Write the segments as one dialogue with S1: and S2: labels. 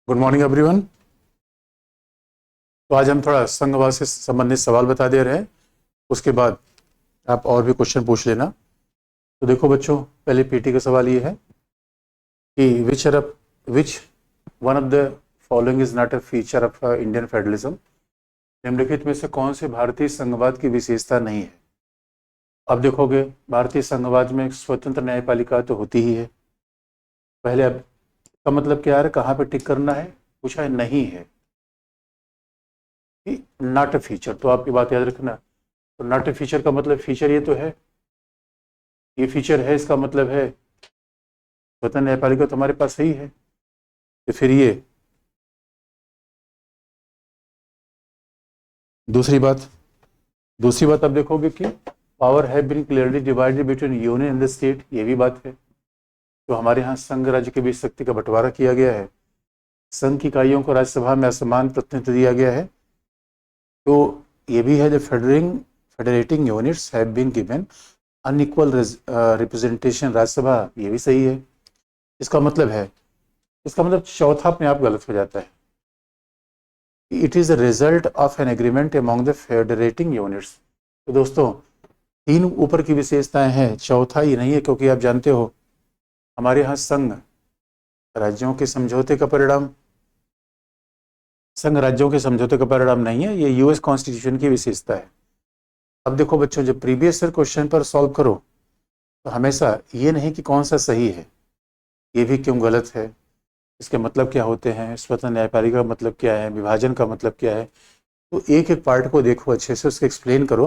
S1: Good morning everyone. तो आज हम थोड़ा संघवाद से संबंधित सवाल बता दे रहे हैं, उसके बाद आप और भी क्वेश्चन पूछ लेना। तो देखो बच्चों, पहले पीटी का सवाल ये है कि which one of the following is not a feature of Indian federalism. निम्नलिखित में से कौन से भारतीय संघवाद की विशेषता नहीं है। अब देखोगे, भारतीय संघवाद में एक स्वतंत्र न्यायपालिका तो होती ही है। पहले अब का मतलब क्या है, कहाँ पे टिक करना है, पूछा है नहीं है, नॉट अ फीचर। तो आपकी बात याद रखना। तो नॉट अ फीचर का मतलब फीचर ये तो है, ये फीचर है, इसका मतलब है स्वतंत्र न्यायपालिका तो हमारे पास सही है। तो फिर ये दूसरी बात अब देखोगे कि power have been clearly divided between union and the state, ये भी बात है। तो हमारे यहाँ संघ राज्य के बीच शक्ति का बंटवारा किया गया है, संघ की इकाइयों को राज्यसभा में असमान प्रतिनिधित्व दिया गया है। तो ये भी है, जो federating units have been given unequal representation Rajya Sabha, ये भी सही है। इसका मतलब चौथा अपने आप गलत हो जाता है। It is a result of an agreement among the federating units. तो दोस्तों, तीन ऊपर की विशेषताएं हैं, चौथा ही नहीं है, क्योंकि आप जानते हो हमारे यहाँ संघ राज्यों के समझौते का परिणाम नहीं है, ये यूएस कॉन्स्टिट्यूशन की विशेषता है। अब देखो बच्चों, जब प्रीवियस ईयर क्वेश्चन पर सॉल्व करो तो हमेशा ये नहीं कि कौन सा सही है, ये भी क्यों गलत है, इसके मतलब क्या होते हैं, स्वतंत्र न्यायपालिका का मतलब क्या है, विभाजन का मतलब क्या है। तो एक एक पार्ट को देखो अच्छे से, उसको एक्सप्लेन करो,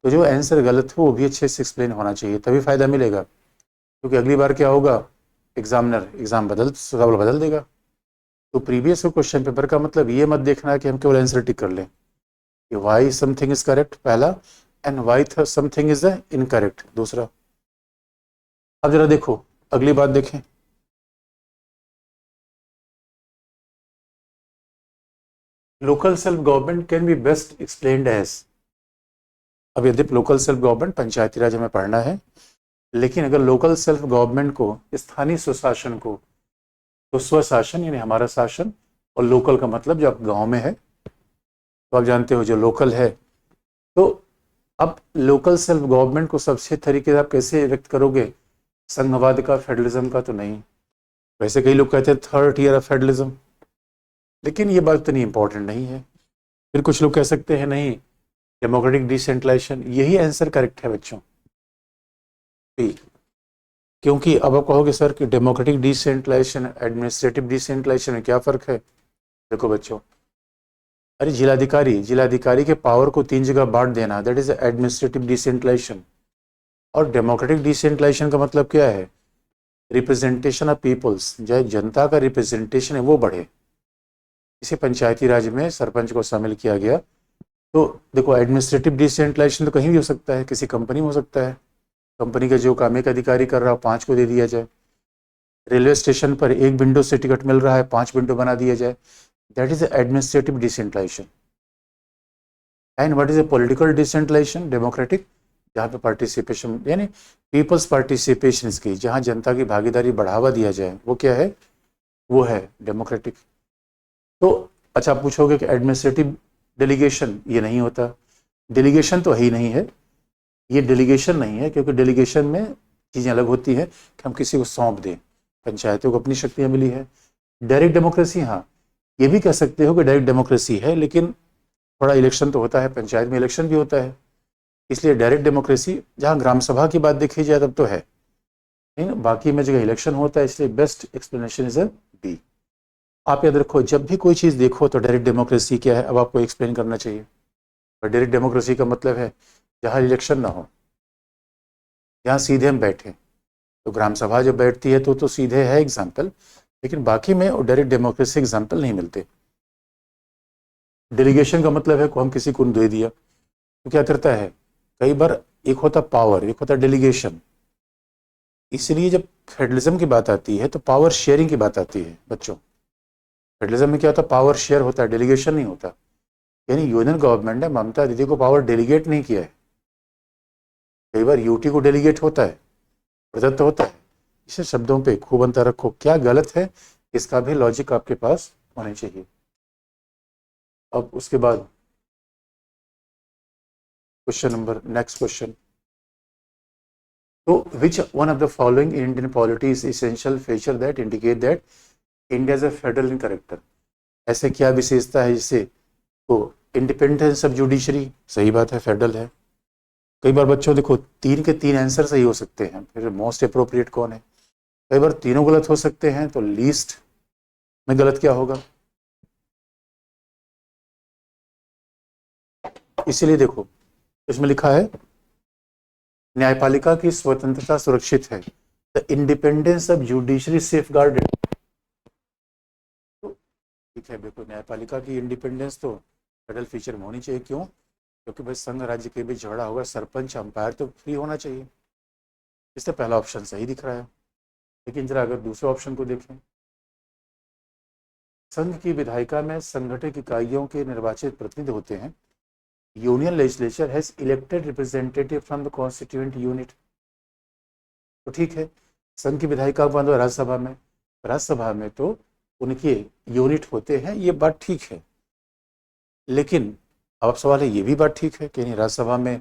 S1: तो जो आंसर गलत हो वो भी अच्छे से एक्सप्लेन होना चाहिए, तभी फायदा मिलेगा। क्योंकि अगली बार क्या होगा, एग्जाम सवाल बदल देगा। तो प्रीवियस क्वेश्चन पेपर का मतलब ये मत देखना कि हम केवल आंसर टिक कर लें कि वाई समथिंग इज करेक्ट पहला, and why something is incorrect दूसरा। अब जरा देखो, अगली बात देखें। Local self government can be best explained as. अब यदि local self government Panchayati Raj हमें पढ़ना है, लेकिन अगर लोकल सेल्फ गवर्नमेंट को, स्थानीय स्वशासन को, तो स्वशासन यानी हमारा शासन, और लोकल का मतलब जो आप गांव में है, तो आप जानते हो जो लोकल है। तो अब लोकल सेल्फ गवर्नमेंट को सबसे तरीके से आप कैसे व्यक्त करोगे, संघवाद का, फेडरलिज्म का तो नहीं। वैसे कई लोग कहते हैं थर्ड ईयर ऑफ फेडरलिज्म, लेकिन ये बात इतनी इंपॉर्टेंट नहीं है। फिर कुछ लोग कह सकते हैं नहीं, डेमोक्रेटिक डिसेंट्रलाइजेशन, यही आंसर करेक्ट है बच्चों। क्योंकि अब आप कहोगे सर कि डेमोक्रेटिक डिसेंट्रलाइजेशन एडमिनिस्ट्रेटिव डिसेंट्रलाइजेशन में क्या फ़र्क है। देखो बच्चों, अरे जिलाधिकारी के पावर को 3 जगह बांट देना, दैट इज एडमिनिस्ट्रेटिव डिसेंट्रलाइजेशन। और डेमोक्रेटिक डिसेंट्रलाइजेशन का मतलब क्या है, रिप्रेजेंटेशन ऑफ पीपल्स, जो जनता का रिप्रेजेंटेशन है वो बढ़े। इसे पंचायती राज में सरपंच को शामिल किया गया। तो देखो, एडमिनिस्ट्रेटिव डिसेंट्रलाइजेशन तो कहीं भी हो सकता है, किसी कंपनी में हो सकता है, कंपनी का जो काम एक अधिकारी कर रहा हो 5 को दे दिया जाए। रेलवे स्टेशन पर एक विंडो से टिकट मिल रहा है, 5 विंडो बना दिया जाए, that is administrative decentralisation. And what is a political decentralisation, democratic, जहाँ पे पार्टिसिपेशन यानी पीपल्स पार्टिसिपेशन की, जहाँ जनता की भागीदारी बढ़ावा दिया जाए, वो क्या है, वो है डेमोक्रेटिक। तो अच्छा, पूछोगे कि एडमिनिस्ट्रेटिव डेलीगेशन, ये नहीं होता, डेलीगेशन तो ही नहीं है, ये डेलीगेशन नहीं है, क्योंकि डेलीगेशन में चीज़ें अलग होती हैं कि हम किसी को सौंप दें, पंचायतों को अपनी शक्तियाँ मिली है। डायरेक्ट डेमोक्रेसी, हाँ ये भी कह सकते हो कि डायरेक्ट डेमोक्रेसी है, लेकिन थोड़ा इलेक्शन तो होता है, पंचायत में इलेक्शन भी होता है, इसलिए डायरेक्ट डेमोक्रेसी, जहाँ ग्राम सभा की बात देखी जाए तब तो है, नहीं ना, बाकी में जगह इलेक्शन होता है, इसलिए बेस्ट एक्सप्लेनेशन इज बी। आप याद रखो, जब भी कोई चीज़ देखो तो डायरेक्ट डेमोक्रेसी क्या है, अब आपको एक्सप्लेन करना चाहिए। और डायरेक्ट डेमोक्रेसी का मतलब है जहाँ इलेक्शन ना हो, जहाँ सीधे हम बैठे। तो ग्राम सभा जब बैठती है तो सीधे है एग्जाम्पल, लेकिन बाकी में डायरेक्ट डेमोक्रेसी एग्जाम्पल नहीं मिलते। डेलीगेशन का मतलब है को हम किसी को दे दिया, तो क्या करता है, कई बार एक होता पावर, एक होता डेलीगेशन। इसलिए जब फेडरलिज्म की बात आती है तो पावर शेयरिंग की बात आती है बच्चों। फेडरलिज्म में क्या होता है, पावर शेयर होता है, डेलीगेशन नहीं होता। यानी यूनियन गवर्नमेंट ने ममता दीदी को पावर डेलीगेट नहीं किया है, कई बार यूटी को डेलीगेट होता है, प्रदत्त होता है। इसे शब्दों पे खूब अंतर रखो, क्या गलत है इसका भी लॉजिक आपके पास होने चाहिए। अब उसके बाद क्वेश्चन नंबर, नेक्स्ट क्वेश्चन, तो which one of the following in Indian polity is essential feature that indicate that India is a federal in character. ऐसे क्या विशेषता है जिससे, तो इंडिपेंडेंस ऑफ जुडिशरी, सही बात है, फेडरल है। कई बार बच्चों देखो 3 के 3 आंसर सही हो सकते हैं, फिर मोस्ट अप्रोप्रिएट कौन है? कई बार तीनों गलत हो सकते हैं, तो लीस्ट में गलत क्या होगा? इसीलिए देखो इसमें लिखा है न्यायपालिका की स्वतंत्रता सुरक्षित है, the independence of judiciary safeguarded. तो ठीक है, देखो न्यायपालिका की इंडिपेंडेंस तो फेडरल फीचर में होनी चाहिए। क्यों? क्योंकि भाई संघ राज्य के बीच झगड़ा होगा, सरपंच अंपायर तो फ्री होना चाहिए। इससे पहला ऑप्शन सही दिख रहा है। लेकिन जरा अगर दूसरे ऑप्शन को देखें, संघ की विधायिका में संगठित इकाइयों के निर्वाचित प्रतिनिधि होते हैं। Union legislature has elected representative from the constituent unit. तो ठीक है, संघ की विधायिका बंद राज्यसभा में, राज्यसभा में तो उनके यूनिट होते हैं, ये बात ठीक है। लेकिन अब सवाल है, ये भी बात ठीक है कि नहीं, राज्यसभा में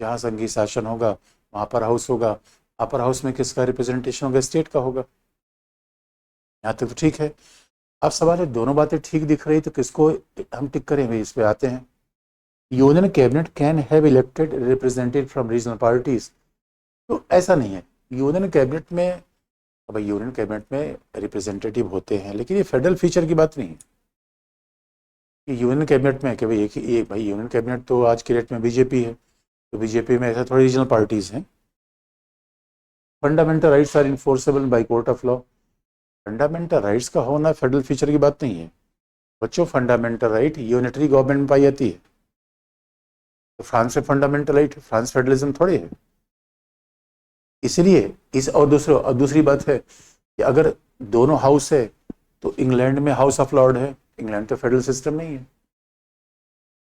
S1: जहाँ संघीय शासन होगा वहाँ पर हाउस होगा, अपर हाउस में किसका रिप्रेजेंटेशन होगा? स्टेट का होगा। यहाँ तक तो ठीक है। अब सवाल है, दोनों बातें ठीक दिख रही तो किसको हम टिक करें भाई? इस पे आते हैं। Union cabinet can have elected representative from regional parties. तो ऐसा नहीं है। यूनियन कैबिनेट में, अब यूनियन कैबिनेट में रिप्रेजेंटेटिव होते हैं, लेकिन ये फेडरल फीचर की बात नहीं है कि यूनियन कैबिनेट में कि भाई एक भाई यूनियन कैबिनेट तो आज के डेट में बीजेपी है, तो बीजेपी में ऐसा थोड़ी रीजनल पार्टीज हैं। Fundamental rights are enforceable by court of law. Fundamental rights का होना फेडरल फीचर की बात नहीं है बच्चों। फंडामेंटल राइट यूनिटरी गवर्नमेंट में पाई जाती है। तो फ्रांस में फंडामेंटल राइट, फ्रांस फेडरलिज्म थोड़ी है। इसलिए इस और दूसरी बात है कि अगर दोनों हाउस है तो इंग्लैंड में हाउस ऑफ लॉर्ड है, इंग्लैंड तो फेडरल सिस्टम नहीं है।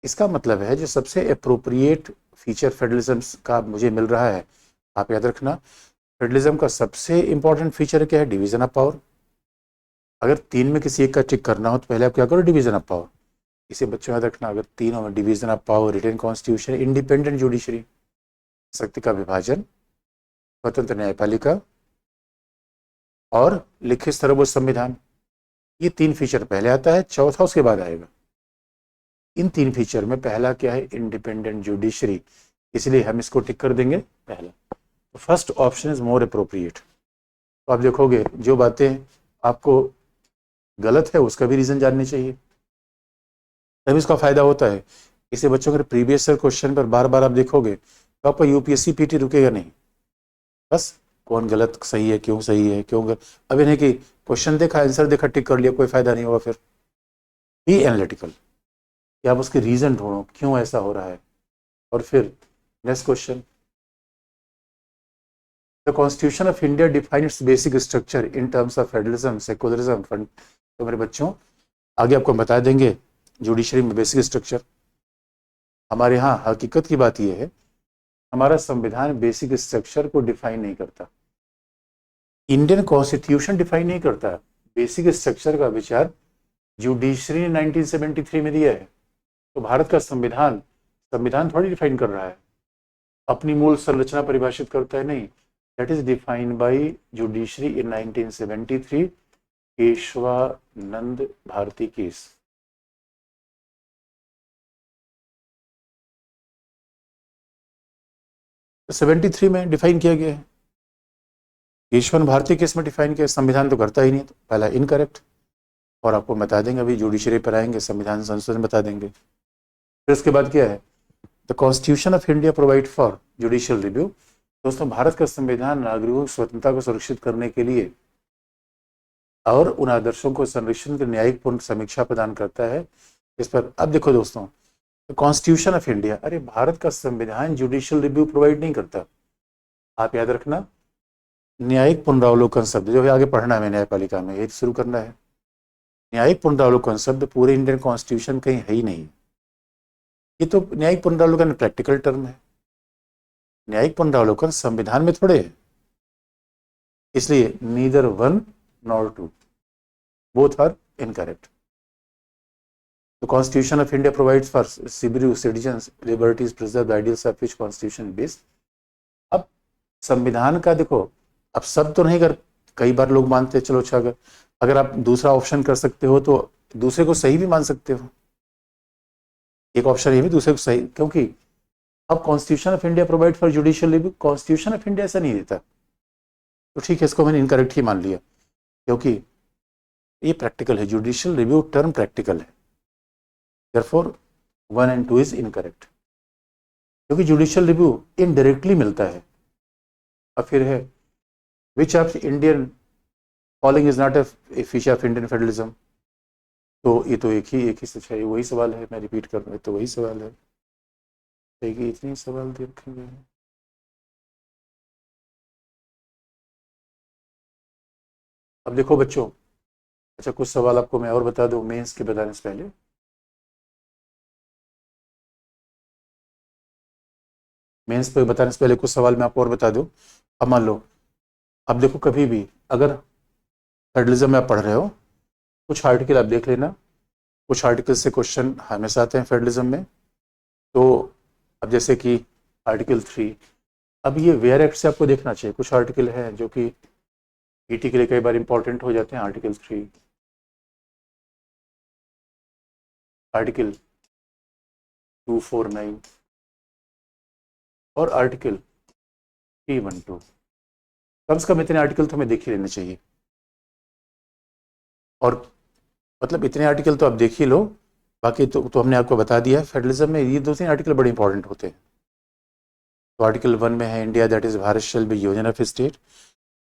S1: इसका मतलब है जो सबसे अप्रोप्रिएट फीचर फेडरलिज्म का मुझे मिल रहा है, आप याद रखना, फेडरलिज्म का सबसे इंपॉर्टेंट फीचर क्या है? Division of power. अगर 3 में किसी एक का टिक करना हो तो पहले आप क्या करो? Division of power. इसे बच्चों याद रखना, अगर तीनों में division of power, written constitution, independent judiciary, शक्ति का विभाजन, स्वतंत्र न्यायपालिका और लिखित सर्वोच्च संविधान, ये 3 फीचर पहले आता है, चौथा उसके बाद आएगा। इन 3 फीचर में पहला क्या है? इंडिपेंडेंट जुडिशरी, इसलिए हम इसको टिक कर देंगे पहला। तो first option is more appropriate. तो आप देखोगे जो बातें आपको गलत है उसका भी रीजन जाननी चाहिए, तभी इसका फायदा होता है। इसे बच्चों के प्रीवियस क्वेश्चन पर बार बार आप देखोगे तो आपका यूपीएससी पीटी रुकेगा नहीं। बस कौन गलत सही है, क्यों सही है, क्यों गलत। अब इन्हें कि क्वेश्चन देखा, आंसर देखा, टिक कर लिया, कोई फायदा नहीं होगा। फिर बी एनालिटिकल, कि आप उसके रीजन ढूंढो क्यों ऐसा हो रहा है। और फिर next question, the constitution of India define it's basic structure in terms of federalism, secularism, fund. तो मेरे बच्चों आगे आपको बता देंगे जुडिशरी में बेसिक स्ट्रक्चर। हमारे यहाँ हकीकत की बात यह है, हमारा संविधान बेसिक स्ट्रक्चर को डिफाइन नहीं करता, इंडियन कॉन्स्टिट्यूशन डिफाइन नहीं करता। बेसिक स्ट्रक्चर का विचार जुडिशरी ने 1973 में दिया है। तो भारत का संविधान संविधान थोड़ी डिफाइन कर रहा है, अपनी मूल संरचना परिभाषित करता है, नहीं। That is defined by judiciary in 1973, Kesavananda Bharati case. तो 73 में डिफाइन किया गया है, केशवन भारती केस में डिफाइन किया। संविधान तो करता ही नहीं, तो पहला इनकरेक्ट। और आपको बता देंगे, अभी जुडिशरी पर आएंगे, संविधान संशोधन बता देंगे। फिर उसके बाद क्या है? The constitution of India provide for judicial review. दोस्तों भारत का संविधान नागरिकों की स्वतंत्रता को सुरक्षित करने के लिए और उन आदर्शों को संरक्षण के न्यायिक पूर्ण समीक्षा प्रदान करता है। इस पर अब देखो दोस्तों, कॉन्स्टिट्यूशन ऑफ इंडिया, अरे भारत का संविधान जुडिशियल रिव्यू प्रोवाइड नहीं करता। आप याद रखना, न्यायिक पुनरावलोकन शब्द जो है आगे पढ़ना है न्यायपालिका में, ये शुरू करना है। न्यायिक पुनरावलोकन शब्द पूरे इंडियन कॉन्स्टिट्यूशन कहीं है ही नहीं। ये तो न्यायिक पुनरावलोकन प्रैक्टिकल टर्म है, न्यायिक पुनरावलोकन संविधान में थोड़े है। इसलिए neither 1 nor 2, both are incorrect. The Constitution of India provides for citizens liberties preserved ideals of which Constitution based. अब संविधान का देखो, अब सब तो नहीं कर, कई बार लोग मानते हैं चलो अच्छा, अगर आप दूसरा ऑप्शन कर सकते हो तो दूसरे को सही भी मान सकते हो, एक ऑप्शन ये भी दूसरे को सही, क्योंकि अब constitution of India provide for judicial review, constitution of India ऐसा नहीं देता, तो ठीक है इसको मैंने इनकरेक्ट ही मान लिया, क्योंकि ये प्रैक्टिकल है, जुडिशियल रिव्यू टर्म प्रैक्टिकल है, therefore 1 and 2 इज इनकरेक्ट, क्योंकि जुडिशियल रिव्यू इनडायरेक्टली मिलता है। अब फिर है which of Indian following is not a feature of Indian federalism, तो ये तो एक ही सच है, वही सवाल है, मैं रिपीट कर रहा हूँ, तो वही सवाल है, देखिए इतने सवाल दे रखे गए हैं। अब देखो बच्चों, अच्छा कुछ सवाल आपको मैं और बता दूं मेंस के बताने से पहले, मेंस पे बताने से पहले कुछ सवाल मैं आपको और बता दूं। अब मान लो, अब देखो कभी भी अगर फेडरलिज्म में आप पढ़ रहे हो, कुछ आर्टिकल आप देख लेना, कुछ आर्टिकल से क्वेश्चन हमेशा आते हैं फेडरलिज्म में, तो अब जैसे कि आर्टिकल 3, अब ये वेयर एक्ट से आपको देखना चाहिए, कुछ आर्टिकल हैं जो कि ईटी के लिए कई बार इंपॉर्टेंट हो जाते हैं, आर्टिकल 3, आर्टिकल 249 और आर्टिकल 312, कम से कम इतने आर्टिकल तो हमें देख ही लेने चाहिए, और मतलब इतने आर्टिकल तो आप देख ही लो, बाकी तो हमने आपको बता दिया है, फेडरलिज्म में ये 2-3 आर्टिकल बड़े इंपॉर्टेंट होते हैं। तो आर्टिकल 1 में है India that is Bharat shall be union of state,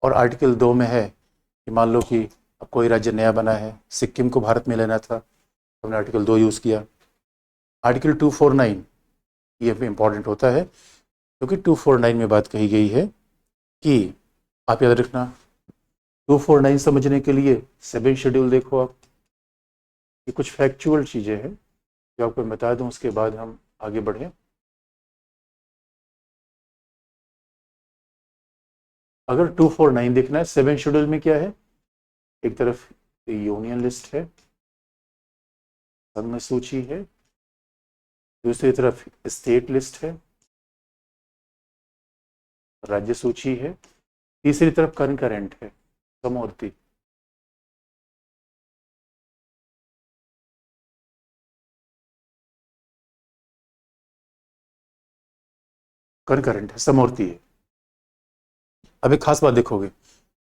S1: और आर्टिकल 2 में है कि मान लो कि अब कोई राज्य नया बना है, सिक्किम को भारत में लेना था, तो हमने आर्टिकल 2 यूज़ किया। आर्टिकल 249 ये इंपॉर्टेंट होता है, क्योंकि 249 में बात कही गई है कि आप याद रखना, 249 समझने के लिए 7 शेड्यूल देखो आप, ये कुछ फैक्चुअल चीज़ें हैं जो आपको मैं बता दूं, उसके बाद हम आगे बढ़ें। अगर 249 देखना है, 7 शेड्यूल में क्या है, एक तरफ यूनियन लिस्ट है, संघ सूची है, दूसरी तरफ स्टेट लिस्ट है, राज्य सूची है, तीसरी तरफ कंकरेंट है, समवर्ती। कंकरेंट है, समवर्ती है। अब एक खास बात देखोगे,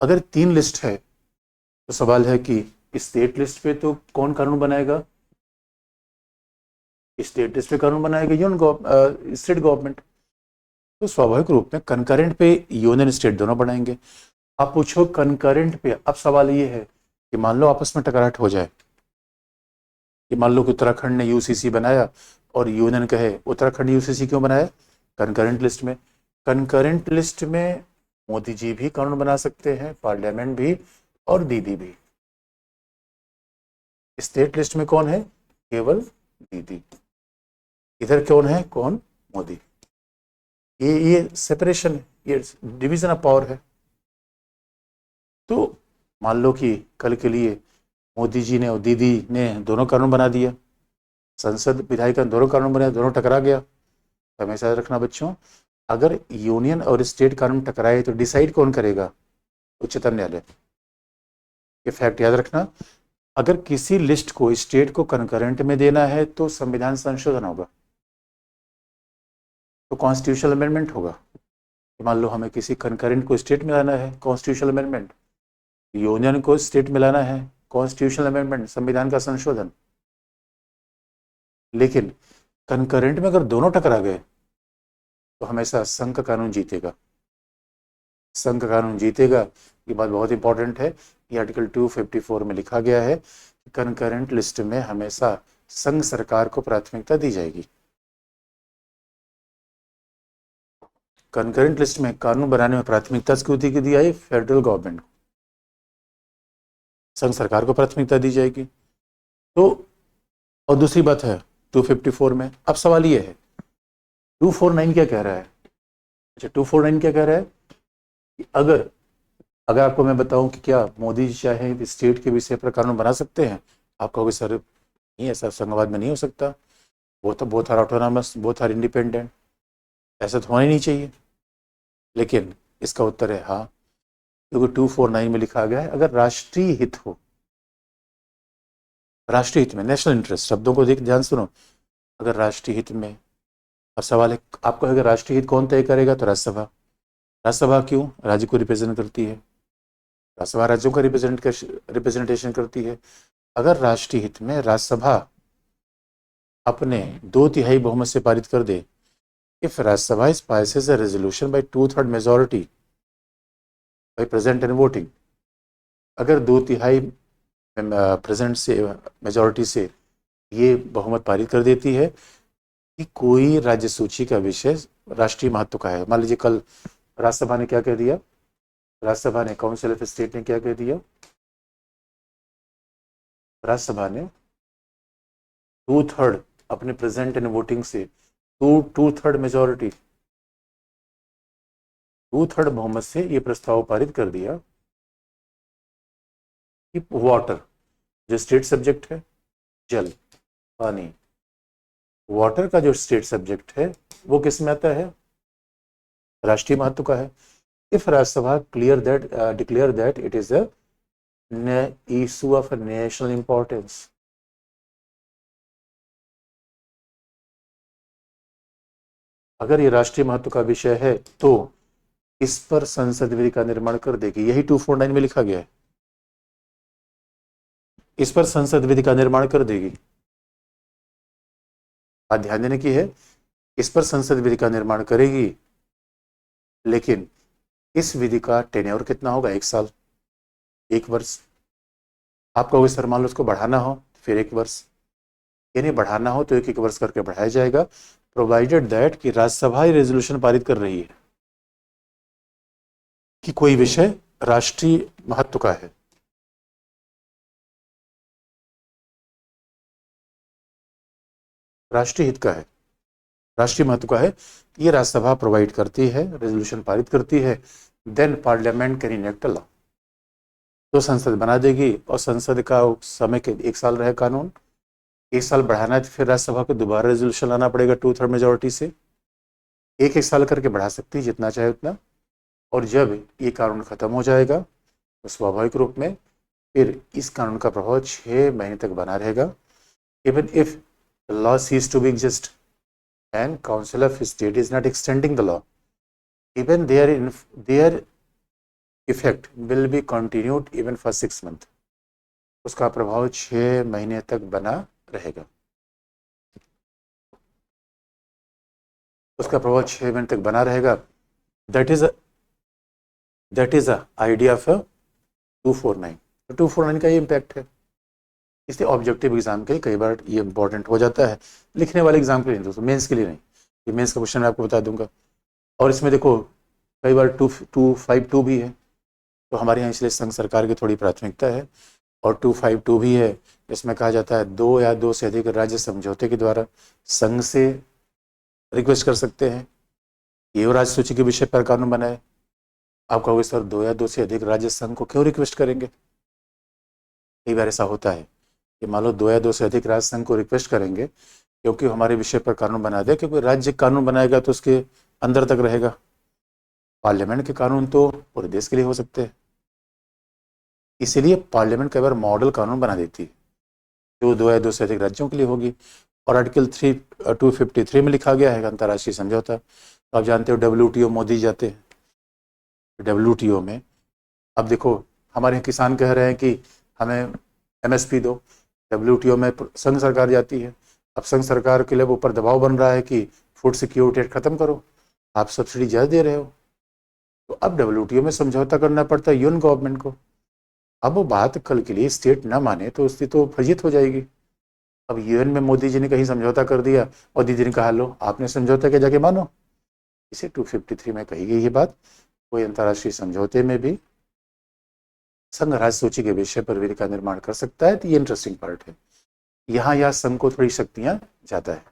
S1: अगर 3 लिस्ट है तो सवाल है कि स्टेट लिस्ट पे तो कौन कानून बनाएगा, स्टेट लिस्ट पे कानून बनाएगा यूनियन स्टेट गवर्नमेंट, तो स्वाभाविक रूप में कंकरेंट पे यूनियन स्टेट दोनों बनाएंगे। आप पूछो कंकरेंट पे, अब सवाल ये है कि मान लो आपस में टकराहट हो जाए, कि मान लो कि उत्तराखंड ने यूसीसी बनाया और यूनियन कहे उत्तराखंड यूसीसी क्यों बनाया, कंकरेंट लिस्ट में, कंकरेंट लिस्ट में मोदी जी भी कानून बना सकते हैं, पार्लियामेंट भी और दीदी भी। स्टेट लिस्ट में कौन है, केवल दीदी, इधर कौन है, कौन, मोदी। ये सेपरेशन है, ये डिवीजन ऑफ पावर है। तो मान लो कि कल के लिए मोदी जी ने और दीदी ने दोनों कानून बना दिया, संसद विधायिका दोनों कानून बनाए, दोनों टकरा गया, तो हमेशा रखना बच्चों, अगर यूनियन और स्टेट कानून टकराए तो डिसाइड कौन करेगा, उच्चतम न्यायालय। ये फैक्ट याद रखना, अगर किसी लिस्ट को स्टेट को कंकरेंट में देना है तो संविधान संशोधन होगा, तो कॉन्स्टिट्यूशनल अमेंडमेंट होगा। मान लो हमें किसी कंकरेंट को स्टेट में लाना है, कॉन्स्टिट्यूशनल अमेंडमेंट, यूनियन को स्टेट में लाना है, कॉन्स्टिट्यूशनल अमेंडमेंट, संविधान का संशोधन। लेकिन कंकरेंट में अगर दोनों टकरा गए तो हमेशा संघ का कानून जीतेगा, संघ का कानून जीतेगा। ये बात बहुत इंपॉर्टेंट है, ये आर्टिकल 254 में लिखा गया है कि कंकरेंट लिस्ट में हमेशा संघ सरकार को प्राथमिकता दी जाएगी। कंकरेंट लिस्ट में कानून बनाने में प्राथमिकता किसको दी जाएगी, फेडरल गवर्नमेंट को, संघ सरकार को प्राथमिकता दी जाएगी। तो और दूसरी बात है 254 में, अब सवाल ये है 249 क्या कह रहा है, अच्छा 249 क्या कह रहा है कि अगर आपको मैं बताऊं कि क्या मोदी जी चाहे स्टेट के विषय पर कानून बना सकते हैं, आप कहोगे सर नहीं, ऐसा संघवाद में नहीं हो सकता। वो तो both are autonomous, both are independent, ऐसा तो होना ही नहीं चाहिए। लेकिन इसका उत्तर है हाँ, क्योंकि 249 में लिखा गया है अगर राष्ट्रीय हित हो, राष्ट्रीय हित में, नेशनल इंटरेस्ट, शब्दों को देख ध्यान सुनो, अगर राष्ट्रीय हित में। अब सवाल है आपको, अगर राष्ट्रीय हित कौन तय करेगा, तो राज्यसभा। राज्यसभा क्यों? राज्य को रिप्रेजेंट करती है, राज्यसभा राज्यों का रिप्रेजेंटेशन करती है। अगर राष्ट्रीय हित में राज्यसभा अपने 2/3 बहुमत से पारित कर दे, if Rajya Sabha passes a resolution by 2/3 majority by present and voting, अगर 2/3 प्रेजेंट से, मेजोरिटी से ये बहुमत पारित कर देती है कि कोई राज्य सूची का विषय राष्ट्रीय महत्व का है। मान लीजिए कल राज्यसभा ने क्या कह दिया, राज्यसभा ने, काउंसिल ऑफ स्टेट ने क्या कह दिया, राज्यसभा ने 2/3 अपने प्रेजेंट एंड वोटिंग से, 2/3 मेजोरिटी, 2/3 बहुमत से ये प्रस्ताव पारित कर दिया कि वाटर, जो स्टेट सब्जेक्ट है, जल, पानी, वाटर का जो स्टेट सब्जेक्ट है वो किस में आता है, राष्ट्रीय महत्व का है। If Rajya Sabha declare that it is a issue of national importance, अगर ये राष्ट्रीय महत्व का विषय है तो इस पर संसद विधि का निर्माण कर देगी। यही 249 में लिखा गया है, इस पर संसद विधि का निर्माण कर देगी। बात ध्यान देने की है, इस पर संसद विधि का निर्माण करेगी, लेकिन इस विधि का टेन्योर कितना होगा, 1 साल, 1 वर्ष। आप कहोगे सर मान लो उसको बढ़ाना हो फिर 1 वर्ष, यानी बढ़ाना हो तो 1-1 वर्ष करके बढ़ाया जाएगा, प्रोवाइडेड दैट कि राज्यसभा ही रेजोल्यूशन पारित कर रही है कि कोई विषय राष्ट्रीय महत्व का है। राष्ट्रीय हित का है, राष्ट्रीय महत्व का है, ये राज्यसभा प्रोवाइड करती है, रेजोल्यूशन पारित करती है, then parliament can enact law, तो संसद बना देगी, और संसद का समय के 1 साल रहे कानून, 1 साल बढ़ाना है तो फिर राज्यसभा को दोबारा रेजोल्यूशन लाना पड़ेगा 2/3 मेजोरिटी से, 1-1 साल करके बढ़ा सकती है जितना चाहे उतना, और जब ये कानून खत्म हो जाएगा तो स्वाभाविक रूप में फिर इस कानून का प्रभाव 6 महीने तक बना रहेगा। Even if the law cease to be exist and Council of State is not extending the law, even their effect will be continued even for 6 months, उसका प्रभाव 6 महीने तक बना रहेगा, उसका प्रभाव 6 महीने तक बना रहेगा। That is a idea of 249। 249 का ये इम्पैक्ट है, इसलिए ऑब्जेक्टिव एग्जाम के कई बार ये इंपॉर्टेंट हो जाता है, लिखने वाले एग्जाम के लिए दोस्तों, मेंस के लिए नहीं। ये मेंस का क्वेश्चन मैं आपको बता दूंगा। और इसमें देखो कई बार 252 भी है, तो हमारे यहाँ इसलिए संघ सरकार की थोड़ी प्राथमिकता है, और 252 भी है, इसमें कहा जाता है 2 या 2 से अधिक राज्य समझौते के द्वारा संघ से रिक्वेस्ट कर सकते हैं ये राज्य सूची के विषय पर कानून बनाए। आप कहोगे सर 2 या 2 से अधिक राज्य संघ को क्यों रिक्वेस्ट करेंगे? कई बार ऐसा होता है कि मान लो 2 या 2 से अधिक राज्य संघ को रिक्वेस्ट करेंगे क्योंकि हमारे विषय पर कानून बना दे, क्योंकि राज्य कानून बनाएगा तो उसके अंदर तक रहेगा, पार्लियामेंट के कानून तो पूरे देश के लिए हो सकते हैं, इसीलिए पार्लियामेंट कई बार मॉडल कानून बना देती है जो 2 या 2 से अधिक राज्यों के लिए होगी। और आर्टिकल 253 में लिखा गया है अंतर्राष्ट्रीय समझौता, तो आप जानते हो WTO मोदी जाते हैं WTO में। अब देखो हमारे यहाँ किसान कह रहे हैं कि हमें MSP दो, WTO में संघ सरकार जाती है, अब संघ सरकार के लिए ऊपर दबाव बन रहा है कि फूड सिक्योरिटी एक्ट खत्म करो, आप सब्सिडी ज़्यादा दे रहे हो, तो अब WTO में समझौता करना पड़ता है यूएन गवर्नमेंट को। अब वो बात कल के लिए स्टेट ना माने तो उसकी तो फर्जियत हो जाएगी। अब यूएन में मोदी जी ने कहीं समझौता कर दिया और दीदी ने कहा लो आपने समझौता किया जाके मानो, इसे 253 में कही गई ये बात। कोई अंतर्राष्ट्रीय समझौते में भी संघ राज्य सूची के विषय पर विधि का निर्माण कर सकता है, तो ये इंटरेस्टिंग पार्ट है। यहाँ संघ को थोड़ी शक्तियां ज्यादा है,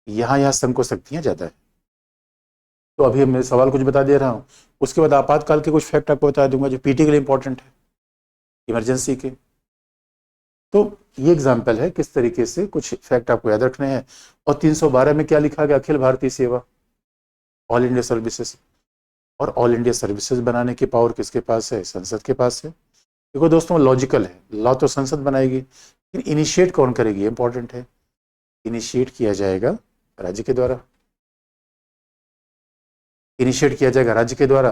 S1: यहाँ संघ को शक्तियां ज्यादा है। तो अभी मैं सवाल कुछ बता दे रहा हूँ, उसके बाद आपातकाल के कुछ फैक्ट आपको बता दूंगा जो पीटी के लिए इंपॉर्टेंट है, इमरजेंसी के। तो ये एग्जाम्पल है किस तरीके से कुछ फैक्ट आपको याद रखने हैं। और 312 में क्या लिखा गया, अखिल भारतीय सेवा, ऑल इंडिया सर्विसेज। और ऑल इंडिया सर्विसेज बनाने की पावर किसके पास है, संसद के पास है। देखो दोस्तों लॉजिकल है, लॉ तो संसद बनाएगी, लेकिन इनिशिएट कौन करेगी, इंपॉर्टेंट है। इनिशिएट किया जाएगा राज्य के द्वारा, इनिशिएट किया जाएगा राज्य के द्वारा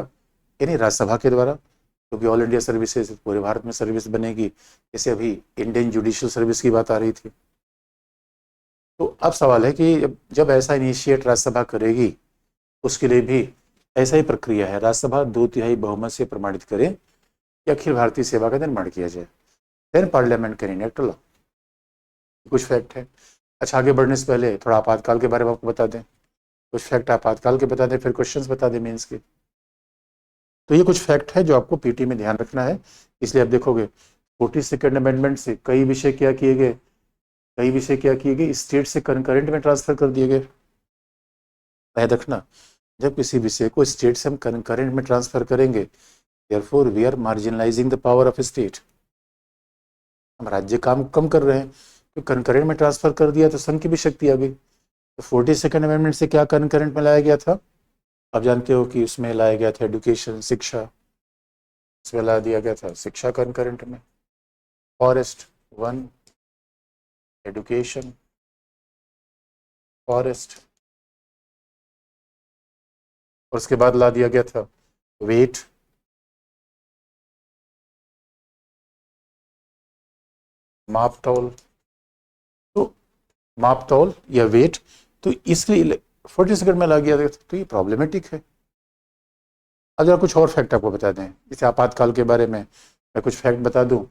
S1: यानी राज्यसभा के द्वारा, क्योंकि ऑल इंडिया सर्विसेज पूरे भारत में सर्विस बनेगी। जैसे अभी इंडियन जुडिशियल सर्विस की बात आ रही थी। तो अब सवाल है कि जब ऐसा इनिशिएट राज्यसभा करेगी, उसके लिए भी ऐसा ही प्रक्रिया है, राज्यसभा 2/3 बहुमत से प्रमाणित करे कि अखिल भारतीय सेवा का निर्माण किया जाए, then parliament can enact law. कुछ फैक्ट है। अच्छा आगे बढ़ने से पहले थोड़ा आपातकाल के बारे में आपको बता दें, कुछ फैक्ट आपातकाल के बता दें, फिर क्वेश्चंस बता दें मेंस के। तो ये कुछ फैक्ट है जो आपको पीटी में ध्यान रखना है। इसलिए आप देखोगे 42nd अमेंडमेंट से कई विषय क्या किए गए, कई विषय क्या किए गए, स्टेट से कंकरेंट में ट्रांसफर कर दिए गए। याद रखना, जब किसी विषय को स्टेट से हम कंकरेंट में ट्रांसफर करेंगे, therefore we are marginalising the power of state. हम राज्य काम कम कर रहे हैं, तो कंकरेंट में ट्रांसफर कर दिया तो संघ की भी शक्ति आ गई। तो 42nd अमेंडमेंट से क्या कंकरेंट में लाया गया था, आप जानते हो कि उसमें लाया गया था एडुकेशन, शिक्षा, इसमें ला दिया गया था शिक्षा कंकरेंट में, फॉरेस्ट 1, एडुकेशन, फॉरेस्ट, और उसके बाद ला दिया गया था वेट, मापतौल। तो मापतौल या वेट, तो इसलिए 42nd में ला गया था। तो ये प्रॉब्लमेटिक है। अगर कुछ और फैक्ट आपको बता दें, जैसे आपातकाल के बारे में मैं कुछ फैक्ट बता दूं,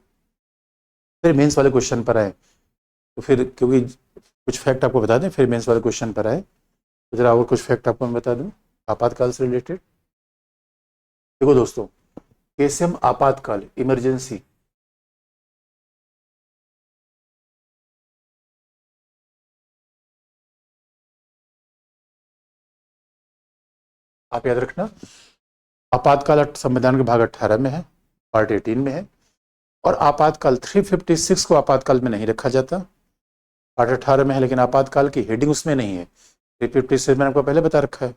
S1: फिर मेंस वाले क्वेश्चन पर आए, तो फिर क्योंकि कुछ फैक्ट आपको बता दें फिर मेंस वाले क्वेश्चन पर आए, तो जरा और कुछ फैक्ट आपको मैं बता दूं आपातकाल से रिलेटेड। देखो दोस्तों, कैसे हम आपातकाल, इमरजेंसी, आप याद रखना, आपातकाल संविधान के भाग 18 में है, पार्ट 18 में है। और आपातकाल 356 को आपातकाल में नहीं रखा जाता, पार्ट 18 में है, लेकिन आपातकाल की हेडिंग उसमें नहीं है। 356 मैंने आपको पहले बता रखा है।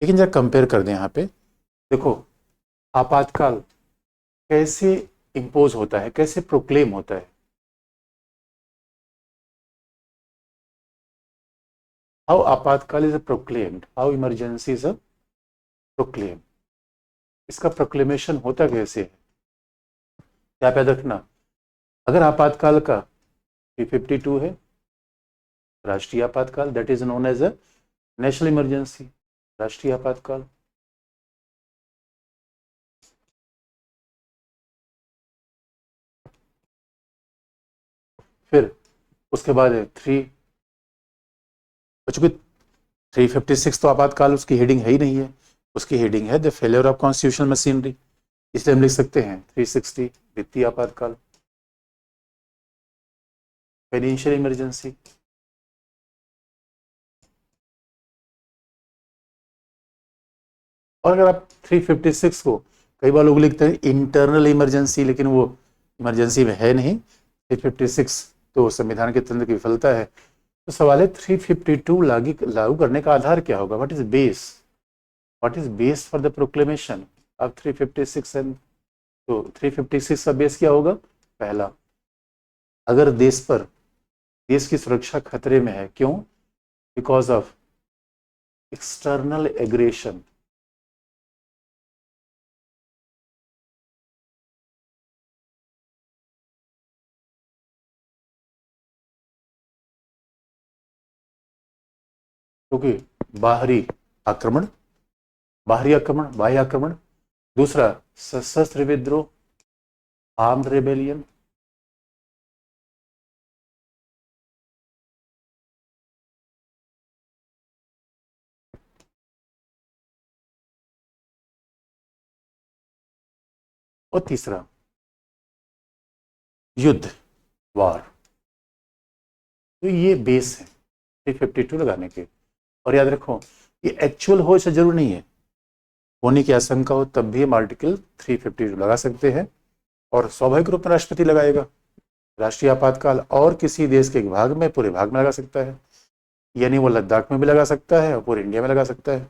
S1: लेकिन जरा कंपेयर कर दें यहाँ पे, देखो आपातकाल कैसे इंपोज होता है, कैसे प्रोक्लेम होता है। हाउ आपातकाल is a proclaimed, how emergency is a proclaim. इसका प्रोक्लेमेशन होता कैसे है, क्या याद रखना, अगर आपातकाल का 352 है, राष्ट्रीय आपातकाल, that is known as a national emergency, राष्ट्रीय आपातकाल। फिर उसके बाद है 3, चूंकि 356 तो आपातकाल उसकी हेडिंग है ही नहीं है, उसकी हेडिंग है the failure of constitutional machinery, इसलिए हम लिख सकते हैं 360 वित्तीय आपातकाल, फाइनेंशियल इमरजेंसी। और अगर आप 356 को, कई बार लोग लिखते हैं इंटरनल इमरजेंसी, लेकिन वो इमरजेंसी में है नहीं, 356 तो संविधान के तंत्र की विफलता है। तो सवाल है 352 लागू करने का आधार क्या होगा, what is base, what is base for the proclamation of 356 and. तो 356 का बेस क्या होगा, पहला, अगर देश की सुरक्षा खतरे में है, क्यों, बिकॉज ऑफ एक्सटर्नल एग्रेशन, क्योंकि बाहरी आक्रमण, बाह्य आक्रमण, दूसरा सशस्त्र विद्रोह, आर्म्ड रेबेलियन, और तीसरा युद्ध, वार। तो ये बेस है 352 लगाने के। और याद रखो, ये एक्चुअल हो ऐसा जरूर नहीं है, होने की आशंका हो तब भी हम आर्टिकल 352 लगा सकते हैं, और स्वाभाविक रूप में राष्ट्रपति लगाएगा। राष्ट्रीय आपातकाल और किसी देश के एक भाग में, पूरे भाग में लगा सकता है, यानी वो लद्दाख में भी लगा सकता है और पूरे इंडिया में लगा सकता है।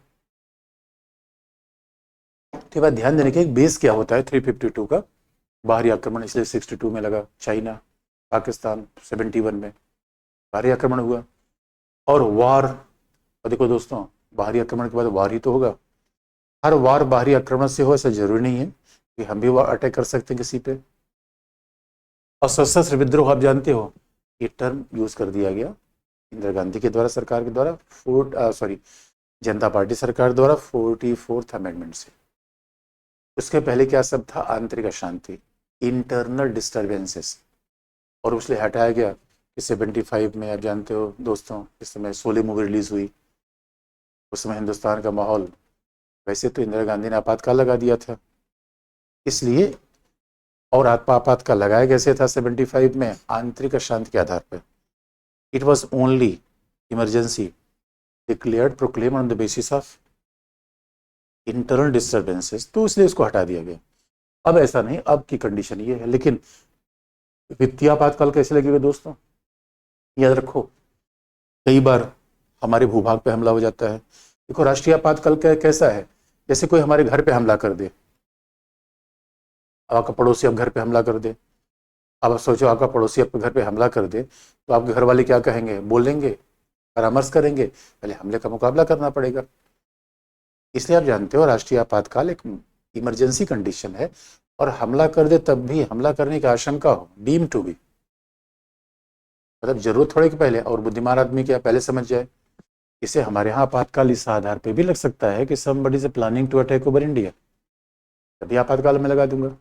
S1: ठीक है, ध्यान देने के एक बेस क्या होता है 352 का, बाहरी आक्रमण, इसलिए 62 में लगा, चाइना पाकिस्तान 71 में बाहरी आक्रमण हुआ, और वार। और देखो दोस्तों, बाहरी आक्रमण के बाद वार ही तो होगा, हर वार बाहरी आक्रमण से हो ऐसा जरूरी नहीं है कि हम भी वार अटैक कर सकते हैं किसी पे। और सशस्त्र विद्रोह आप जानते हो, ये टर्म यूज कर दिया गया इंदिरा गांधी के द्वारा, सरकार के द्वारा, जनता पार्टी सरकार द्वारा 44th अमेंडमेंट से। उसके पहले क्या सब था, आंतरिक अशांति, इंटरनल डिस्टर्बेंसेस, और उसलिए हटाया गया कि 75 में आप जानते हो दोस्तों, इस समय शोले मूवी रिलीज हुई, उस समय हिंदुस्तान का माहौल, वैसे तो इंदिरा गांधी ने आपातकाल लगा दिया था, इसलिए, और आपातकाल लगाया कैसे था 75 में, आंतरिक अशांति के आधार पर। It was only emergency declared proclaim on the basis of internal disturbances, तो इसलिए उसको हटा दिया गया। अब ऐसा नहीं, अब की कंडीशन ये है। लेकिन वित्तीय आपातकाल कैसे लगेगा दोस्तों, याद रखो, कई बार हमारे भूभाग पे हमला हो जाता है। देखो राष्ट्रीय आपातकाल कैसा है, जैसे कोई हमारे घर पे हमला कर दे, आपका पड़ोसी अब घर पे हमला कर दे, अब आप सोचो आपका पड़ोसी आपके घर पे हमला कर दे, तो आपके घर वाले क्या कहेंगे, बोलेंगे, परामर्श करेंगे, पहले हमले का मुकाबला करना पड़ेगा। इसलिए आप जानते हो राष्ट्रीय आपातकाल एक इमरजेंसी कंडीशन है, और हमला कर दे तब भी हमला करने की आशंका हो, डीम टू बी, मतलब जरूरत थोड़े कि पहले, और बुद्धिमान आदमी क्या पहले समझ जाए। इसे हमारे यहाँ आपातकाल इस आधार पे भी लग सकता है कि somebody is planning to attack over India, तभी आपातकाल में लगा दूंगा।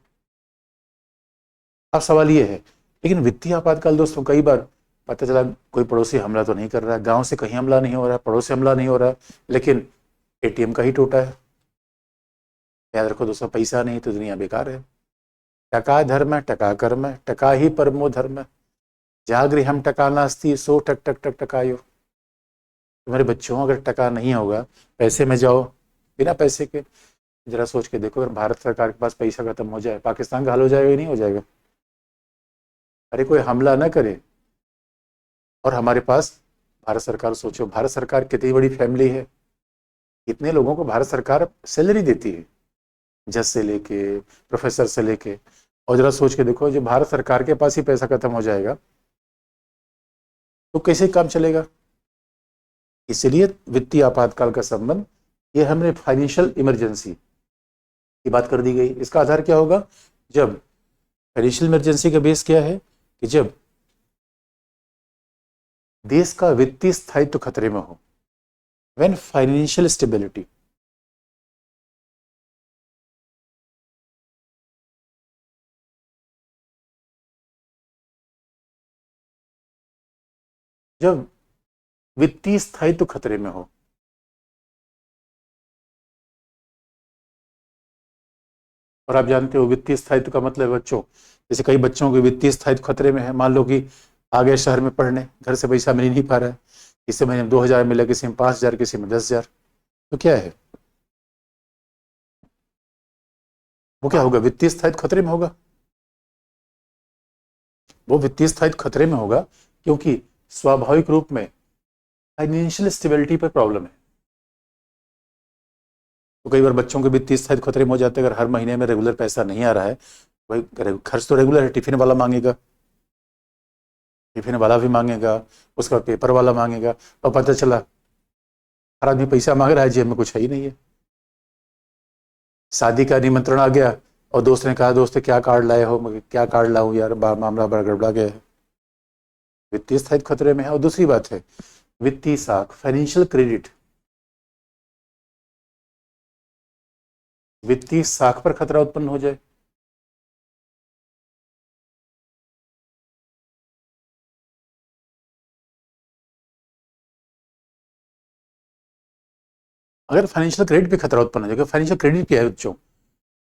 S1: अब सवाल ये है, लेकिन वित्तीय आपातकाल दोस्तों, कई बार पता चला कोई पड़ोसी हमला तो नहीं कर रहा है, गांव से कहीं हमला नहीं हो रहा है, पड़ोस से हमला नहीं हो रहा है, लेकिन एटीएम का ही टोटा है। याद रखो दोस्तों, पैसा नहीं तो दुनिया बेकार है। टका धर्म है, टका कर्म है, टका ही परमो धर्म है, जागृहम टका नास्ती सो टक टक टक टकायो। तुम्हारे बच्चों, अगर टका नहीं होगा, पैसे में जाओ, बिना पैसे के, जरा सोच के देखो, अगर भारत सरकार के पास पैसा खत्म हो जाए, पाकिस्तान का हाल हो जाएगा, नहीं हो जाएगा। अरे कोई हमला ना करे और हमारे पास भारत सरकार, सोचो भारत सरकार कितनी बड़ी फैमिली है, कितने लोगों को भारत सरकार सैलरी देती है, जज से लेके प्रोफेसर से लेके, और जरा सोच के देखो, जो भारत सरकार के पास ही पैसा खत्म हो जाएगा तो कैसे काम चलेगा। इसलिए वित्तीय आपातकाल का संबंध, ये हमने फाइनेंशियल इमरजेंसी की बात कर दी गई। इसका आधार क्या होगा, जब फाइनेंशियल इमरजेंसी का बेस क्या है कि जब देश का वित्तीय स्थायित्व खतरे में हो, व्हेन फाइनेंशियल स्टेबिलिटी, जब वित्तीय स्थायित्व खतरे में हो। और आप जानते हो वित्तीय स्थायित्व का मतलब बच्चों, जैसे कई बच्चों के वित्तीय स्थायित्व खतरे में है, मान लो कि आ गए शहर में पढ़ने, घर से पैसा मिल नहीं पा रहा है, किसी महीने में 2000 मिला, किसी में 5000, किसी में 10,000, तो क्या है, वो क्या होगा, वित्तीय स्थायित्व खतरे में होगा। वो वित्तीय स्थायित्व खतरे में होगा क्योंकि स्वाभाविक रूप में फाइनेंशियल स्टेबिलिटी पर प्रॉब्लम है। तो कई बार बच्चों के वित्तीय स्थायित्व खतरे में हो जाते हैं, अगर हर महीने में रेगुलर पैसा नहीं आ रहा है, भाई खर्च तो रेगुलर है, टिफिन वाला मांगेगा, टिफिन वाला भी मांगेगा, उसके बाद पेपर वाला मांगेगा, और पता चला हर आदमी पैसा मांग रहा है, जेब में कुछ है ही नहीं है। शादी का निमंत्रण आ गया और दोस्त ने कहा, दोस्त क्या कार्ड लाए हो, मगर क्या कार्ड लाऊं यार, मामला बड़ा गड़बड़ा गया है, वित्तीय स्थायित्व खतरे में है। और दूसरी बात है वित्तीय साख, फाइनेंशियल क्रेडिट, वित्तीय साख पर खतरा उत्पन्न हो जाए, अगर फाइनेंशियल क्रेडिट पे खतरा उत्पन्न हो जाएगा। फाइनेंशियल क्रेडिट क्या है बच्चों,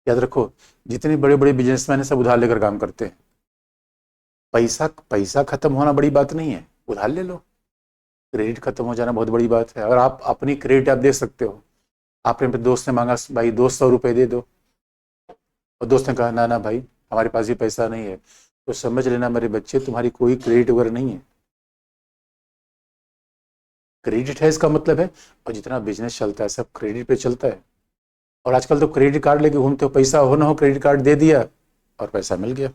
S1: याद रखो, जितने बड़े बड़े बिजनेसमैन है सब उधार लेकर काम करते हैं। पैसा पैसा खत्म होना बड़ी बात नहीं है, उधार ले लो, क्रेडिट खत्म हो जाना बहुत बड़ी बात है। अगर आप अपनी क्रेडिट आप दे सकते हो, आपने अपने दोस्त ने मांगा, भाई दोस्त 100 रुपए दे दो, और दोस्त ने कहा ना ना भाई हमारे पास भी पैसा नहीं है, तो समझ लेना मेरे बच्चे, तुम्हारी कोई क्रेडिट वगैरह नहीं है। क्रेडिट है इसका मतलब है, और जितना बिजनेस चलता है सब क्रेडिट पे चलता है। और आजकल तो क्रेडिट कार्ड लेके घूमते हो, पैसा हो ना हो क्रेडिट कार्ड दे दिया और पैसा मिल गया।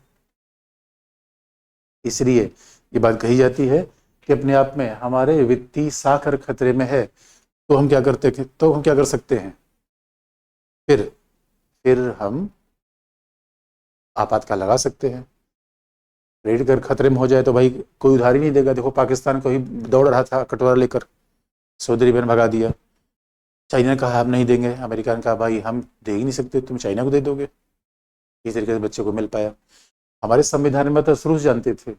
S1: इसलिए ये बात कही जाती है कि अपने आप में हमारे वित्तीय साखर खतरे में है, तो हम क्या करते, तो हम क्या कर सकते हैं, फिर हम आपातकाल लगा सकते हैं। क्रेडिट कार्ड खतरे में हो जाए तो भाई कोई उधार ही नहीं देगा। देखो पाकिस्तान को ही दौड़ रहा था कटोरा लेकर, सऊदी अरब ने भगा दिया। चाइना ने कहा हम नहीं देंगे, अमेरिका ने कहा भाई हम दे ही नहीं सकते, तुम चाइना को दे दोगे। इस तरीके से बच्चे को मिल पाया। हमारे संविधान में तो शुरू से जानते थे,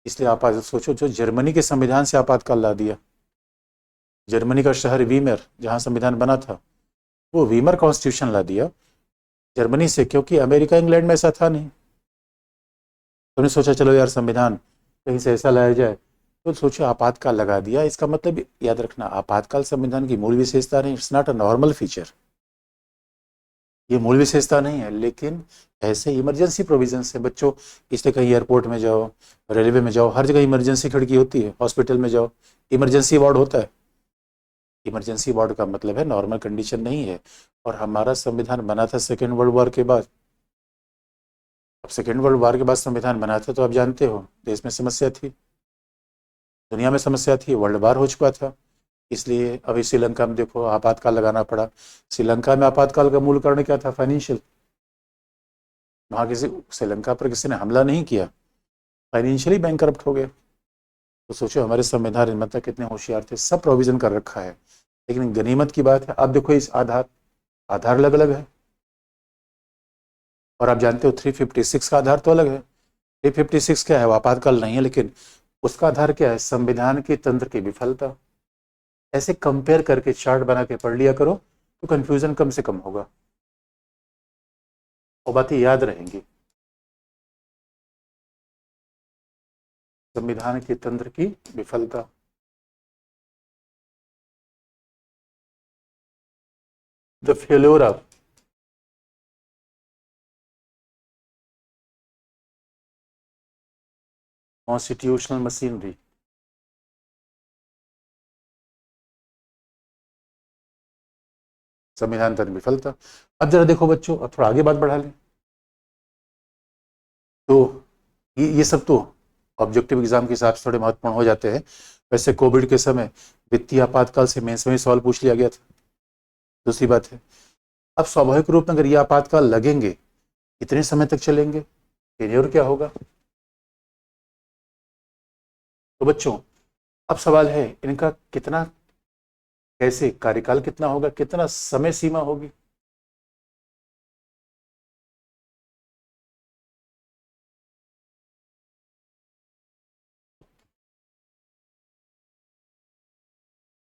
S1: इसलिए आप सोचो, जो जर्मनी के संविधान से आपातकाल ला दिया। जर्मनी का शहर वीमर जहाँ संविधान बना था, वो वीमर कॉन्स्टिट्यूशन ला दिया जर्मनी से, क्योंकि अमेरिका इंग्लैंड में ऐसा था नहीं। तुमने सोचा चलो यार संविधान कहीं से ऐसा लाया जाए, तो सोचो आपातकाल लगा दिया। इसका मतलब याद रखना, आपातकाल संविधान की मूल विशेषता नहीं, it's not a normal feature. ये मूल विशेषता नहीं है, लेकिन ऐसे इमरजेंसी प्रोविजंस है बच्चों। इसलिए कहीं एयरपोर्ट में जाओ, रेलवे में जाओ, हर जगह इमरजेंसी खिड़की होती है। हॉस्पिटल में जाओ, इमरजेंसी वार्ड होता है। इमरजेंसी वार्ड का मतलब है नॉर्मल कंडीशन नहीं है। और हमारा संविधान बना था सेकेंड वर्ल्ड वॉर के बाद। अब सेकेंड वर्ल्ड वॉर के बाद संविधान बना था, तो आप जानते हो देश में समस्या थी, दुनिया में समस्या थी, वर्ल्ड वॉर हो चुका था। इसलिए अभी श्रीलंका में देखो आपातकाल लगाना पड़ा। श्रीलंका में आपातकाल का मूल कारण क्या था, फाइनेंशियल। वहाँ किसी, श्रीलंका पर किसी ने हमला नहीं किया, फाइनेंशियली बैंकरप्ट हो गए। तो सोचो हमारे संविधान निर्माता कितने होशियार थे, सब प्रोविजन कर रखा है। लेकिन गनीमत की बात है, अब देखो इस आधार अलग अलग है। और आप जानते हो 356 का आधार तो अलग है। 356 क्या है, वो आपातकाल नहीं है, लेकिन उसका आधार क्या है, संविधान के तंत्र की विफलता। ऐसे कंपेयर करके चार्ट बना के पढ़ लिया करो, तो कंफ्यूजन कम से कम होगा और बातें याद रहेंगी। संविधान के तंत्र की विफलता, the failure of constitutional machinery. संविधान तंत्र विफलता। अब जरा देखो बच्चों, अब थोड़ा आगे बात बढ़ा लें। तो ये सब तो ऑब्जेक्टिव एग्जाम के हिसाब से थोड़े महत्वपूर्ण हो जाते हैं। वैसे कोविड के समय वित्तीय आपातकाल से मेंस में सवाल पूछ लिया गया था। दूसरी बात है, अब स्वाभाविक रूप में अगर ये आपातकाल लगेंगे, कितने समय तक चलेंगे, टेन्योर क्या होगा। तो बच्चों अब सवाल है इनका कितना, कैसे कार्यकाल कितना होगा, कितना समय सीमा होगी।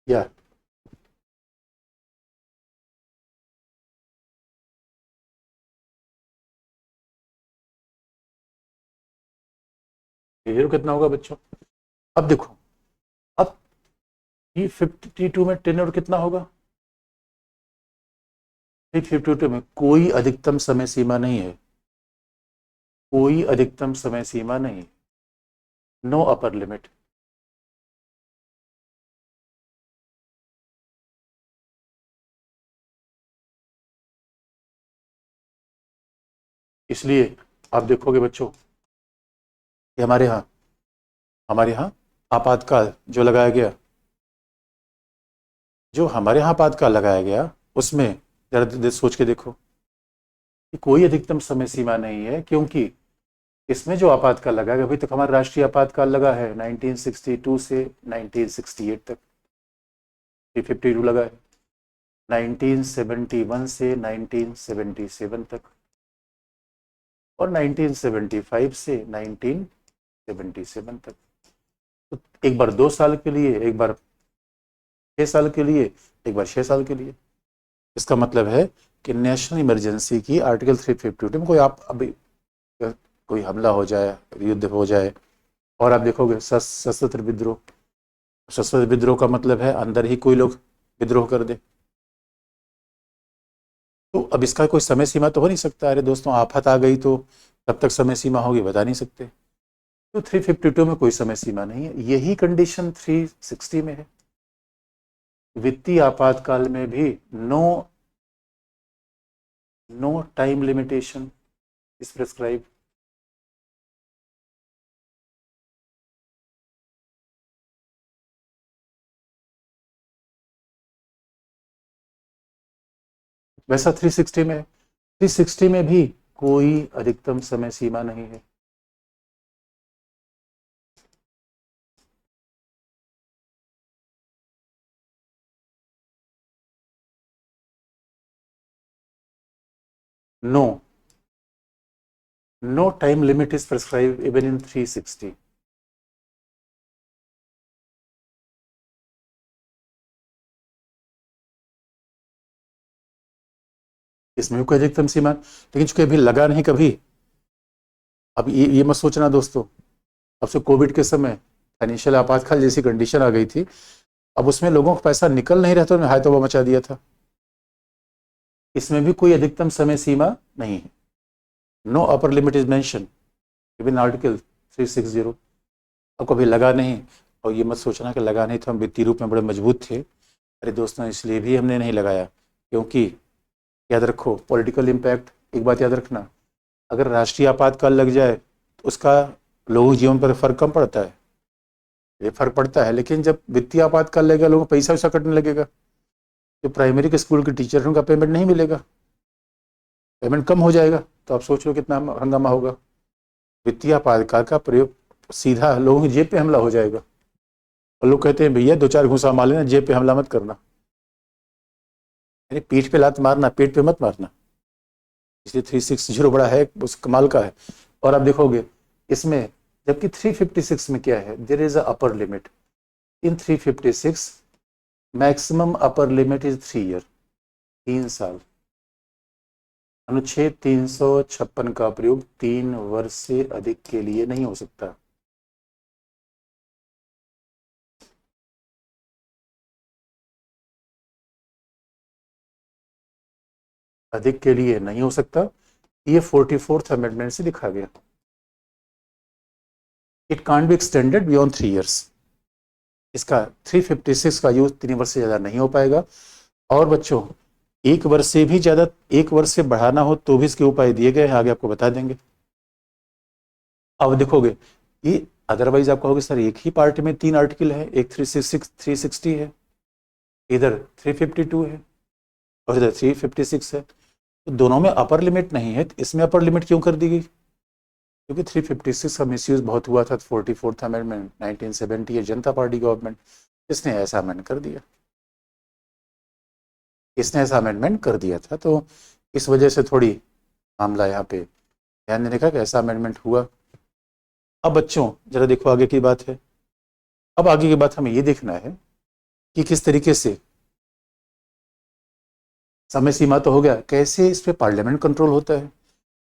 S1: या टेन्योर कितना होगा बच्चों। अब देखो, अब T52 में टेन्योर कितना होगा। T52 में कोई अधिकतम समय सीमा नहीं है, कोई अधिकतम समय सीमा नहीं, नो अपर लिमिट। इसलिए आप देखोगे बच्चों कि हमारे यहाँ आपातकाल जो लगाया गया, जो हमारे यहाँ आपातकाल लगाया गया, उसमें जरा सोच के देखो कि कोई अधिकतम समय सीमा नहीं है, क्योंकि इसमें जो आपातकाल लगा है, अभी तक हमारा राष्ट्रीय आपातकाल लगा है 1962 से 1968 तक। 352 लगा है 1971 से 1977 तक, और 1975 से 1977 तक। तो एक बार 2 साल के लिए, एक बार 6 साल के लिए, एक बार 6 साल के लिए। इसका मतलब है कि नेशनल इमरजेंसी की आर्टिकल 352 में कोई आप अभी कोई हमला हो जाए, युद्ध हो जाए, और आप देखोगे सशस्त्र विद्रोह। सशस्त्र विद्रोह का मतलब है अंदर ही कोई लोग विद्रोह कर दे। तो अब इसका कोई समय सीमा तो हो नहीं सकता। अरे दोस्तों आफत आ गई तो कब तक समय सीमा होगी बता नहीं सकते। तो 352 में कोई समय सीमा नहीं है। यही कंडीशन 360 में है। वित्तीय आपातकाल में भी no time limitation is prescribe. वैसा 360 में भी कोई अधिकतम समय सीमा नहीं है। No time limit is prescribe even in 360। इसमें भी कोई अधिकतम सीमा, लेकिन चूंकि अभी लगा नहीं कभी। अब ये मत सोचना दोस्तों, अब से कोविड के समय फाइनेंशियल आपातकाल जैसी कंडीशन आ गई थी, अब उसमें लोगों को पैसा निकल नहीं रहा था, हाय तौबा मचा दिया था। इसमें भी कोई अधिकतम समय सीमा नहीं है। No upper limit is mention even article 360। अब कभी लगा नहीं, और ये मत सोचना कि लगा नहीं तो हम वित्तीय रूप में बड़े मजबूत थे। अरे दोस्तों, इसलिए भी हमने नहीं लगाया क्योंकि याद रखो पॉलिटिकल इम्पैक्ट। एक बात याद रखना, अगर राष्ट्रीय आपातकाल लग जाए तो उसका लोगों के जीवन पर फर्क कम पड़ता है, ये फर्क पड़ता है। लेकिन जब वित्तीय आपातकाल लगेगा, लोगों को पैसा वैसा कटने लगेगा, जो प्राइमरी के स्कूल के टीचर हैं उनका पेमेंट नहीं मिलेगा, पेमेंट कम हो जाएगा, तो आप सोच लो कितना हंगामा होगा। वित्तीय आपातकाल का प्रयोग सीधा लोगों की जेब पे हमला हो जाएगा। और लोग कहते हैं भैया 2-4 घूंसा मार लेना, जेब पे हमला मत करना। यानी पीठ पे लात मारना, पेट पे मत मारना। इसलिए 360 बड़ा है, उस कमाल का है। और आप देखोगे इसमें, जबकि 356 में क्या है, there is a upper limit in 356। Maximum upper limit is 3 year, 3 साल। अनुच्छेद 356 का प्रयोग 3 वर्ष से अधिक के लिए नहीं हो सकता। अधिक के लिए नहीं हो सकता, ये 44th अमेंडमेंट से लिखा गया। It can't be extended beyond 3 years. इसका 356 का यूज 3 वर्ष से ज्यादा नहीं हो पाएगा। और बच्चों, 1 वर्ष से भी ज्यादा, 1 वर्ष से बढ़ाना हो तो भी इसके उपाय दिए गए हैं, आगे आपको बता देंगे। अब देखोगे ये, अदरवाइज आप कहोगे सर एक ही पार्ट में 3 आर्टिकल है, एक 360 है, इधर 352 है और इधर 356 है, तो दोनों में अपर लिमिट नहीं है, तो इसमें अपर लिमिट क्यों कर दी गई? क्योंकि 356 का मिसयूज बहुत हुआ था 44th अमेंडमेंट 1970 है, जनता पार्टी गवर्नमेंट, इसने ऐसा अमेंड कर दिया, इसने ऐसा अमेंडमेंट कर दिया था। तो इस वजह से थोड़ी मामला यहाँ पे ध्यान देने का कि ऐसा अमेंडमेंट हुआ। अब बच्चों जरा देखो आगे की बात है। अब आगे की बात हमें ये देखना है कि किस तरीके से समय सीमा तो हो गया, कैसे इस पे पार्लियामेंट कंट्रोल होता है,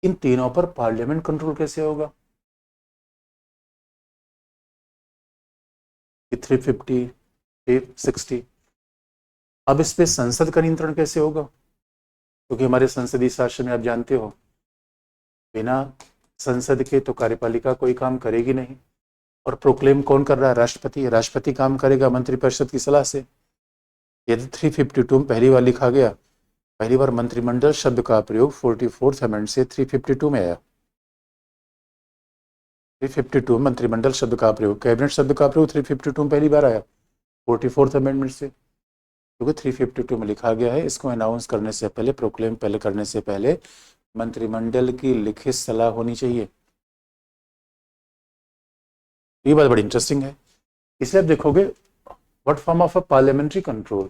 S1: इन तीनों पर पार्लियामेंट कंट्रोल कैसे होगा। 350, 360। अब इस पे संसद का नियंत्रण कैसे होगा, क्योंकि हमारे संसदीय शासन में आप जानते हो, बिना संसद के तो कार्यपालिका कोई काम करेगी नहीं। और प्रोक्लेम कौन कर रहा है? राष्ट्रपति। राष्ट्रपति काम करेगा मंत्रिपरिषद की सलाह से। यदि 352 में पहली बार लिखा गया, पहली बार मंत्रिमंडल शब्द का प्रयोग 44th अमेंडमेंट से 352 में आया। 352 मंत्रिमंडल शब्द का प्रयोग, कैबिनेट शब्द का प्रयोग 352 में पहली बार आया 44th अमेंडमेंट से, क्योंकि 352 में लिखा गया है इसको अनाउंस करने से पहले, प्रोक्लेम पहले करने से पहले मंत्रिमंडल की लिखित सलाह होनी चाहिए। ये बात बड़ी इंटरेस्टिंग है। इसलिए आप देखोगे what form of a parliamentary control,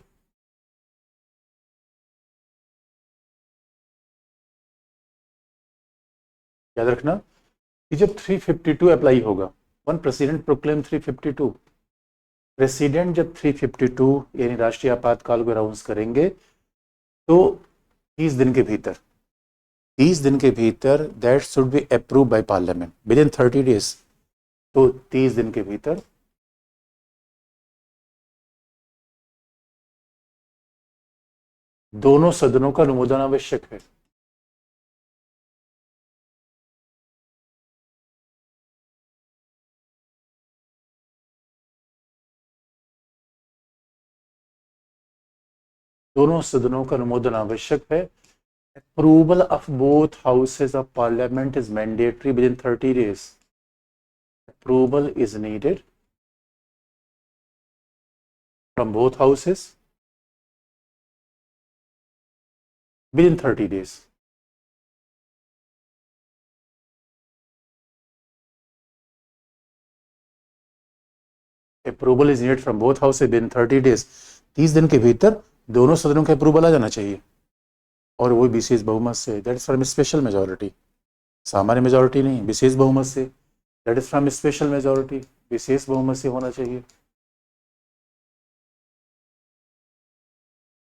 S1: याद रखना कि जब 352 अप्लाई होगा, वन प्रेसिडेंट प्रोक्लेम 352, प्रेसिडेंट जब 352 यानी राष्ट्रीय आपातकाल को अनाउंस करेंगे तो 30 दिन के भीतर, 30 दिन के भीतर that should be approve by parliament with in 30 days. तो 30 दिन के भीतर दोनों सदनों का अनुमोदन आवश्यक है। दोनों सदनों का अनुमोदन आवश्यक है। Approval of both houses of parliament is mandatory with in 30 days. Approval is needed from both houses within 30 days. Approval is needed from both houses within 30 days. 30 दिन के भीतर दोनों सदनों का अप्रूवल आ जाना चाहिए, और वो विशेष बहुमत से। That is from special majority, सामान्य मेजोरिटी नहीं, विशेष बहुमत से। That is from special majority, विशेष बहुमत से होना चाहिए,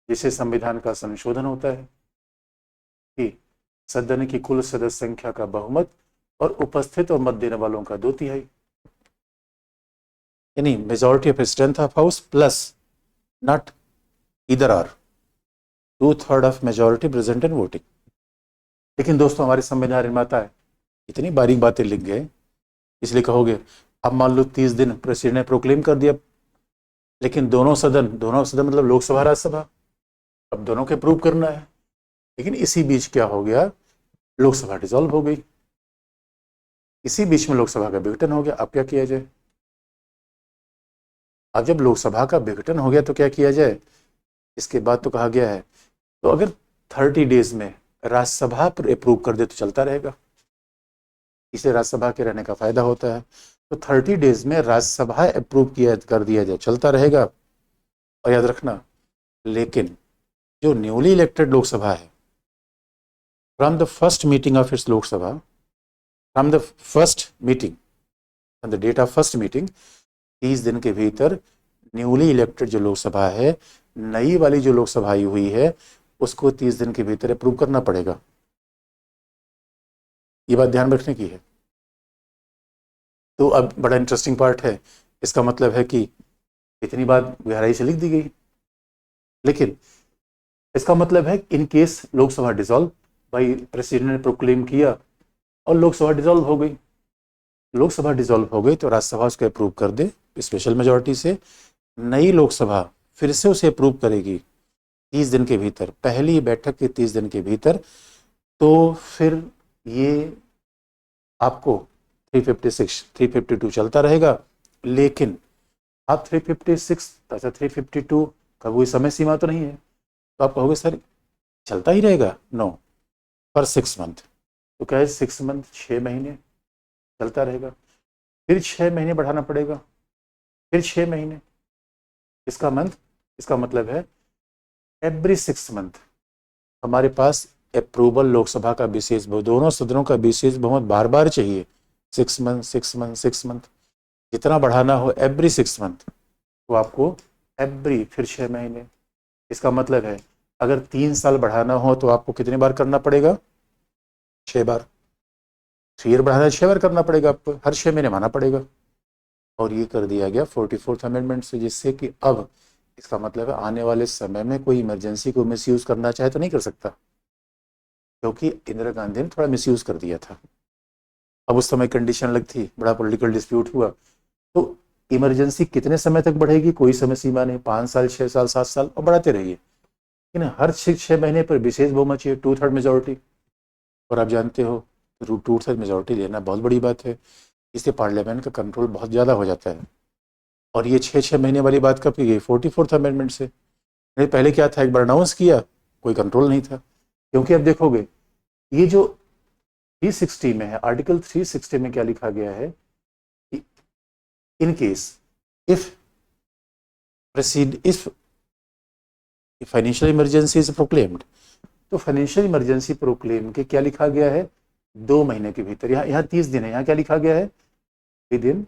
S1: जिसे संविधान का संशोधन होता है कि सदन की कुल सदस्य संख्या का बहुमत और उपस्थित और मत देने वालों का 2/3, यानी majority of strength of house plus not इधर or 2/3 of majority present and voting. लेकिन दोस्तों, हमारे संविधान निर्माता है इतनी बारीक बातें लिख गए, इसलिए कहोगे अब मान लो 30 दिन प्रेसिडेंट ने प्रोक्लेम कर दिया, लेकिन दोनों सदन मतलब लोकसभा राज्यसभा, अब दोनों के अप्रूव करना है। लेकिन इसी बीच क्या हो गया, लोकसभा डिसॉल्व हो गई, इसी बीच में लोकसभा का विघटन हो गया। अब क्या किया जाए? अब जब लोकसभा का विघटन हो गया तो क्या किया जाए? इसके बाद तो कहा गया है, तो अगर 30 डेज में राज्यसभा अप्रूव कर दे तो चलता रहेगा, इसे राज्यसभा के रहने का फायदा होता है। तो 30 डेज में राज्यसभा अप्रूव कर दिया जाए, चलता रहेगा। और याद रखना, लेकिन जो न्यूली इलेक्टेड लोकसभा है, from the first meeting of its Lok Sabha, from the date of first meeting, 30 दिन के भीतर न्यूली इलेक्टेड जो लोकसभा है, नई वाली जो लोकसभा आई हुई है, उसको 30 दिन के भीतर अप्रूव करना पड़ेगा। ये बात ध्यान रखने की है। तो अब बड़ा इंटरेस्टिंग पार्ट है, इसका मतलब है कि इतनी बात गहराई से लिख दी गई, लेकिन इसका मतलब है इन केस लोकसभा डिसॉल्व, भाई प्रेसिडेंट ने प्रोक्लेम किया और लोकसभा डिसॉल्व हो गई, लोकसभा डिसॉल्व हो गई तो राज्यसभा उसको अप्रूव कर दे स्पेशल मेजोरिटी से, नई लोकसभा फिर से उसे अप्रूव करेगी 30 दिन के भीतर, पहली बैठक के 30 दिन के भीतर। तो फिर ये आपको 356, 352 चलता रहेगा। लेकिन आप 356 तथा 352 का कोई समय सीमा तो नहीं है, तो आप कहोगे सर चलता ही रहेगा। नो, पर 6 मंथ, तो क्या है 6 मंथ, 6 महीने चलता रहेगा। फिर 6 महीने बढ़ाना पड़ेगा, फिर 6 महीने, इसका मतलब है एवरी 6 मंथ हमारे पास अप्रूवल लोकसभा का विशेष बहुमत, दोनों सदनों का विशेष बहुमत बार बार चाहिए। 6 मंथ 6 मंथ 6 मंथ, जितना बढ़ाना हो एवरी 6 मंथ, तो आपको एवरी फिर 6 महीने। इसका मतलब है अगर 3 साल बढ़ाना हो तो आपको कितनी बार करना पड़ेगा? 6 बार। 3 ईयर बढ़ाना है, 6 बार करना पड़ेगा आपको, हर 6 महीने माना पड़ेगा। और ये कर दिया गया 44th अमेंडमेंट से, जिससे कि अब इसका मतलब है आने वाले समय में कोई इमरजेंसी को मिसयूज करना चाहे तो नहीं कर सकता, क्योंकि इंदिरा गांधी ने थोड़ा मिसयूज कर दिया था। अब उस समय कंडीशन अलग थी, बड़ा पॉलिटिकल डिस्प्यूट हुआ, तो इमरजेंसी कितने समय तक बढ़ेगी कोई समय सीमा नहीं, 5 साल 6 साल 7 साल, और बढ़ाते रहिए। लेकिन हर 6 महीने पर विशेष बहुमत चाहिए, 2/3 मेजोरिटी। और आप जानते हो 2/3 मेजोरिटी लेना बहुत बड़ी बात है, इससे पार्लियामेंट का कंट्रोल बहुत ज़्यादा हो जाता है। और ये 6 महीने वाली बात कब की गई? 44th अमेंडमेंट से। नहीं, पहले क्या था, एक बार अनाउंस किया, कोई कंट्रोल नहीं था। क्योंकि अब देखोगे ये जो 360 में है, आर्टिकल 360 में क्या लिखा गया है, in case if financial emergency is proclaimed, तो फाइनेंशियल इमरजेंसी प्रोक्लेम के क्या लिखा गया है, 2 महीने के भीतर। यहाँ 30 दिन है, यहाँ क्या लिखा गया है, विद इन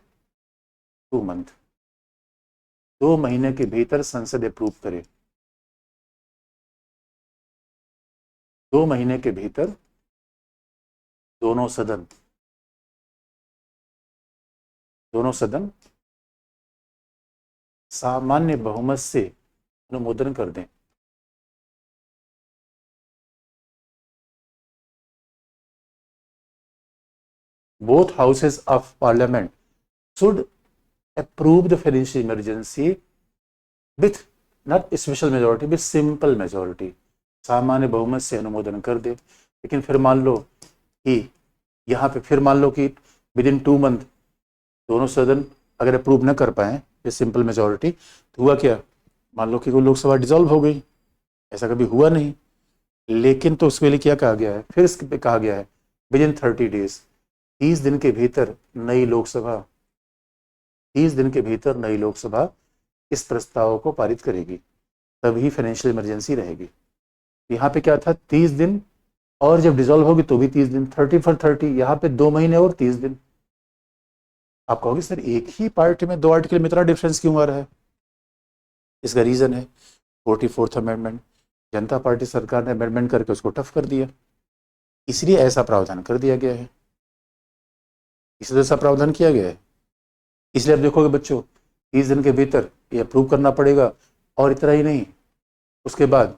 S1: 2 मंथ, 2 महीने के भीतर संसद अप्रूव करे, 2 महीने के भीतर दोनों सदन सामान्य बहुमत से अनुमोदन कर दें। Both houses of parliament should approve the financial emergency with not special majority भी, सिंपल मेजोरिटी, सामान्य बहुमत से अनुमोदन कर दे। लेकिन फिर मान लो कि यहाँ पे फिर मान लो कि विद इन 2 मंथ दोनों सदन अगर अप्रूव न कर पाए ये सिंपल मेजोरिटी, तो हुआ क्या, मान लो कि वो लोकसभा डिसॉल्व हो गई, ऐसा कभी हुआ नहीं। लेकिन तो उसके लिए क्या कहा गया है, फिर इस पे कहा गया है विद इन 30 डेज, 30 दिन के भीतर नई लोकसभा, 30 दिन के भीतर नई लोकसभा इस प्रस्ताव को पारित करेगी, तभी फाइनेंशियल इमरजेंसी रहेगी। यहाँ पे क्या था, 30 दिन, और जब डिसॉल्व होगी तो भी 30 दिन, 30 फॉर 30, यहाँ पे 2 महीने और 30 दिन। आप कहोगे सर एक ही पार्टी में 2 आर्टिकल में इतना डिफरेंस क्यों आ रहा है? इसका रीजन है 44th अमेंडमेंट। जनता पार्टी सरकार ने अमेंडमेंट करके उसको टफ कर दिया, इसलिए ऐसा प्रावधान कर दिया गया है, इसलिए ऐसा प्रावधान किया गया है। इसलिए आप देखोगे बच्चों 30 दिन के भीतर ये अप्रूव करना पड़ेगा। और इतना ही नहीं, उसके बाद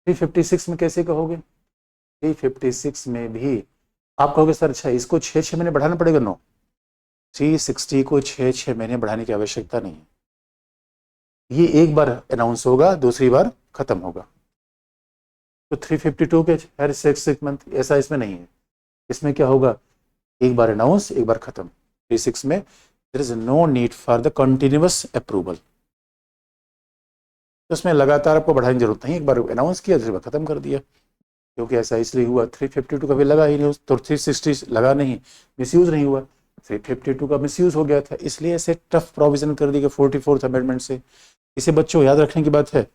S1: 356 में कैसे कहोगे, 356 में भी आप कहोगे सर अच्छा इसको 6 महीने बढ़ाना पड़ेगा। नो, 360 को 6 महीने बढ़ाने की आवश्यकता नहीं है। ये एक बार अनाउंस होगा, दूसरी बार खत्म होगा। तो 352 के हर 6 मंथ ऐसा इसमें नहीं है। इसमें क्या होगा, एक बार अनाउंस एक बार खत्म। 36 में there is no need for the continuous approval, तो उसमें लगातार आपको बढ़ाने की जरूरत नहीं, एक बार अनाउंस किया दूसरी बार खत्म कर दिया। क्योंकि ऐसा इसलिए हुआ 352 कभी लगा ही नहीं, तो 360 लगा नहीं, मिसयूज नहीं हुआ, 352 का मिसयूज हो गया था, इसलिए ऐसे टफ प्रोविजन कर दी गई 44th अमेंडमेंट से। इसे बच्चों याद रखने की बात है,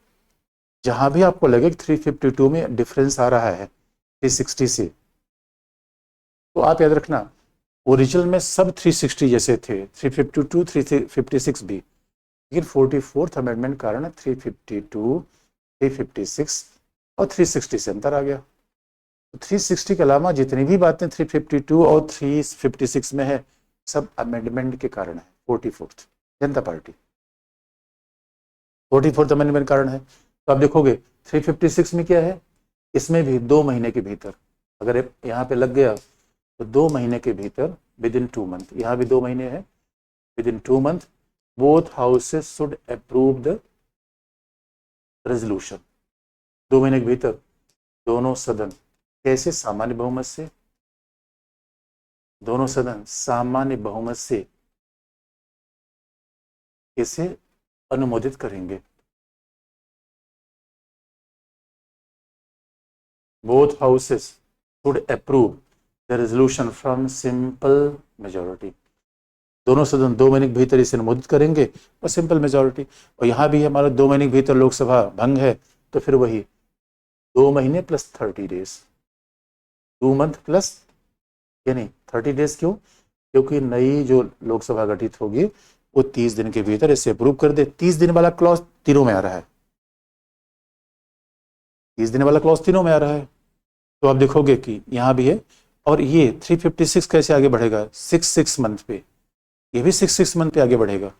S1: जहां भी आपको लगे कि 352 में डिफरेंस आ रहा है 360 से, तो आप याद रखना ओरिजिनल में सब 360 जैसे थे, 352 356 भी, लेकिन 44th अमेंडमेंट कारण 352 356 और 360 से अंतर आ गया। तो 360 के अलावा जितनी भी बातें 352 और 356 में है, सब अमेंडमेंट के कारण है। 44th जनता पार्टी 44th अमेंडमेंट कारण है। तो आप देखोगे 356 में क्या है, इसमें भी 2 महीने के भीतर अगर यहाँ पे लग गया तो 2 महीने के भीतर विद इन 2 मंथ, यहाँ भी 2 महीने है, with in 2 month both houses should approve the resolution. 2 महीने के भीतर दोनों सदन कैसे, सामान्य बहुमत से, दोनों सदन सामान्य बहुमत से इसे अनुमोदित करेंगे। Both houses should approve the resolution from simple majority. दोनों सदन 2 महीने के भीतर इसे अनुमोदित करेंगे और सिंपल मेजोरिटी। और यहाँ भी हमारा 2 महीने के भीतर लोकसभा भंग है तो फिर वही 2 महीने प्लस 30 डेज, 2 मंथ प्लस, यानी 30 डेज। क्यों? क्योंकि नई जो लोकसभा गठित होगी वो 30 दिन के भीतर इसे अप्रूव कर दे। 30 दिन वाला क्लॉज तीनों में आ रहा है, 30 दिन वाला क्लॉज तीनों में आ रहा है। तो आप देखोगे कि यहाँ भी है। और ये 356 कैसे आगे बढ़ेगा, 6 मंथ पे, ये भी 6 मंथ पे आगे बढ़ेगा,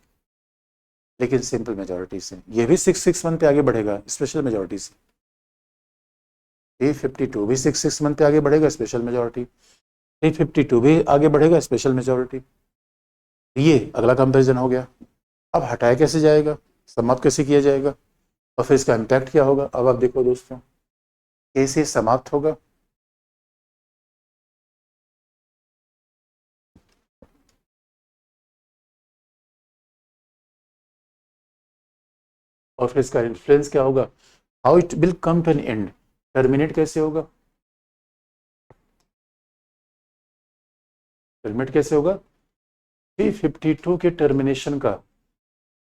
S1: लेकिन सिंपल मेजोरिटी से। ये भी 6 मंथ पे आगे बढ़ेगा स्पेशल मेजोरिटी से। 352 भी 6 मंथ पे आगे बढ़ेगा स्पेशल मेजोरिटी, 352 भी आगे बढ़ेगा स्पेशल मेजोरिटी। ये अगला कंपेरिजन हो गया। अब हटाया कैसे जाएगा, समाप्त कैसे किया जाएगा, और फिर इसका इम्पैक्ट क्या होगा। अब आप देखो दोस्तों कैसे समाप्त होगा। और फिर इसका इन्फ्लुएंस क्या होगा, how it will come to an end, terminate कैसे होगा, टर्मिनेट कैसे होगा। 352 के टर्मिनेशन का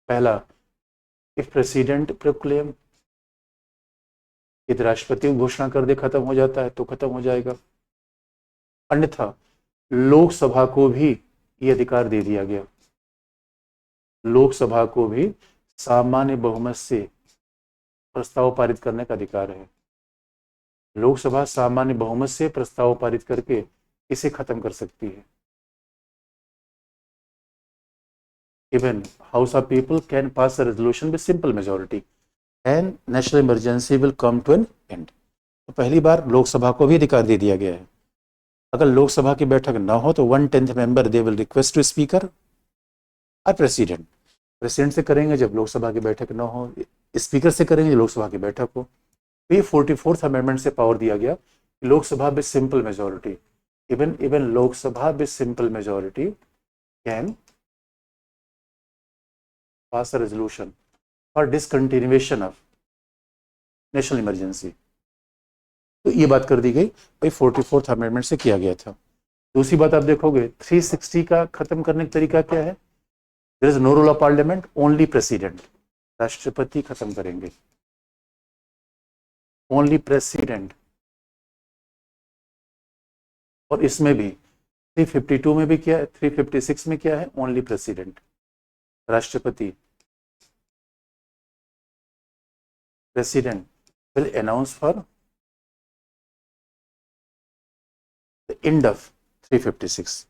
S1: पहला, इफ प्रेसिडेंट प्रोक्लेम, यदि राष्ट्रपति घोषणा कर दे खत्म हो जाता है तो खत्म हो जाएगा। अन्यथा लोकसभा को भी ये अधिकार दे दिया गया, लोकसभा को भी सामान्य बहुमत से प्रस्ताव पारित करने का अधिकार है। लोकसभा सामान्य बहुमत से प्रस्ताव पारित करके इसे खत्म कर सकती है। Even house of people can pass a resolution with simple majority and national emergency will come to an end. तो पहली बार लोकसभा को भी अधिकार दे दिया गया है। अगर लोकसभा की बैठक न हो तो 1/10 member they will request to speaker और प्रेसिडेंट से करेंगे जब लोकसभा की बैठक न हो, स्पीकर से करेंगे लोकसभा की बैठक को। तो ये 44th अमेंडमेंट से पावर दिया गया कि Lok Sabha with simple majority, even Lok Sabha with simple majority can pass a resolution for discontinuation of national emergency. तो ये बात कर दी गई भाई 44th अमेंडमेंट से किया गया था। दूसरी बात आप देखोगे 360 का खत्म करने का तरीका क्या है? There is no role of parliament, only president, राष्ट्रपति खत्म करेंगे, ओनली प्रेसिडेंट। और इसमें भी 352 में भी क्या है, 356 में क्या है, ओनली प्रेसिडेंट, राष्ट्रपति। President will announce for the end of 356।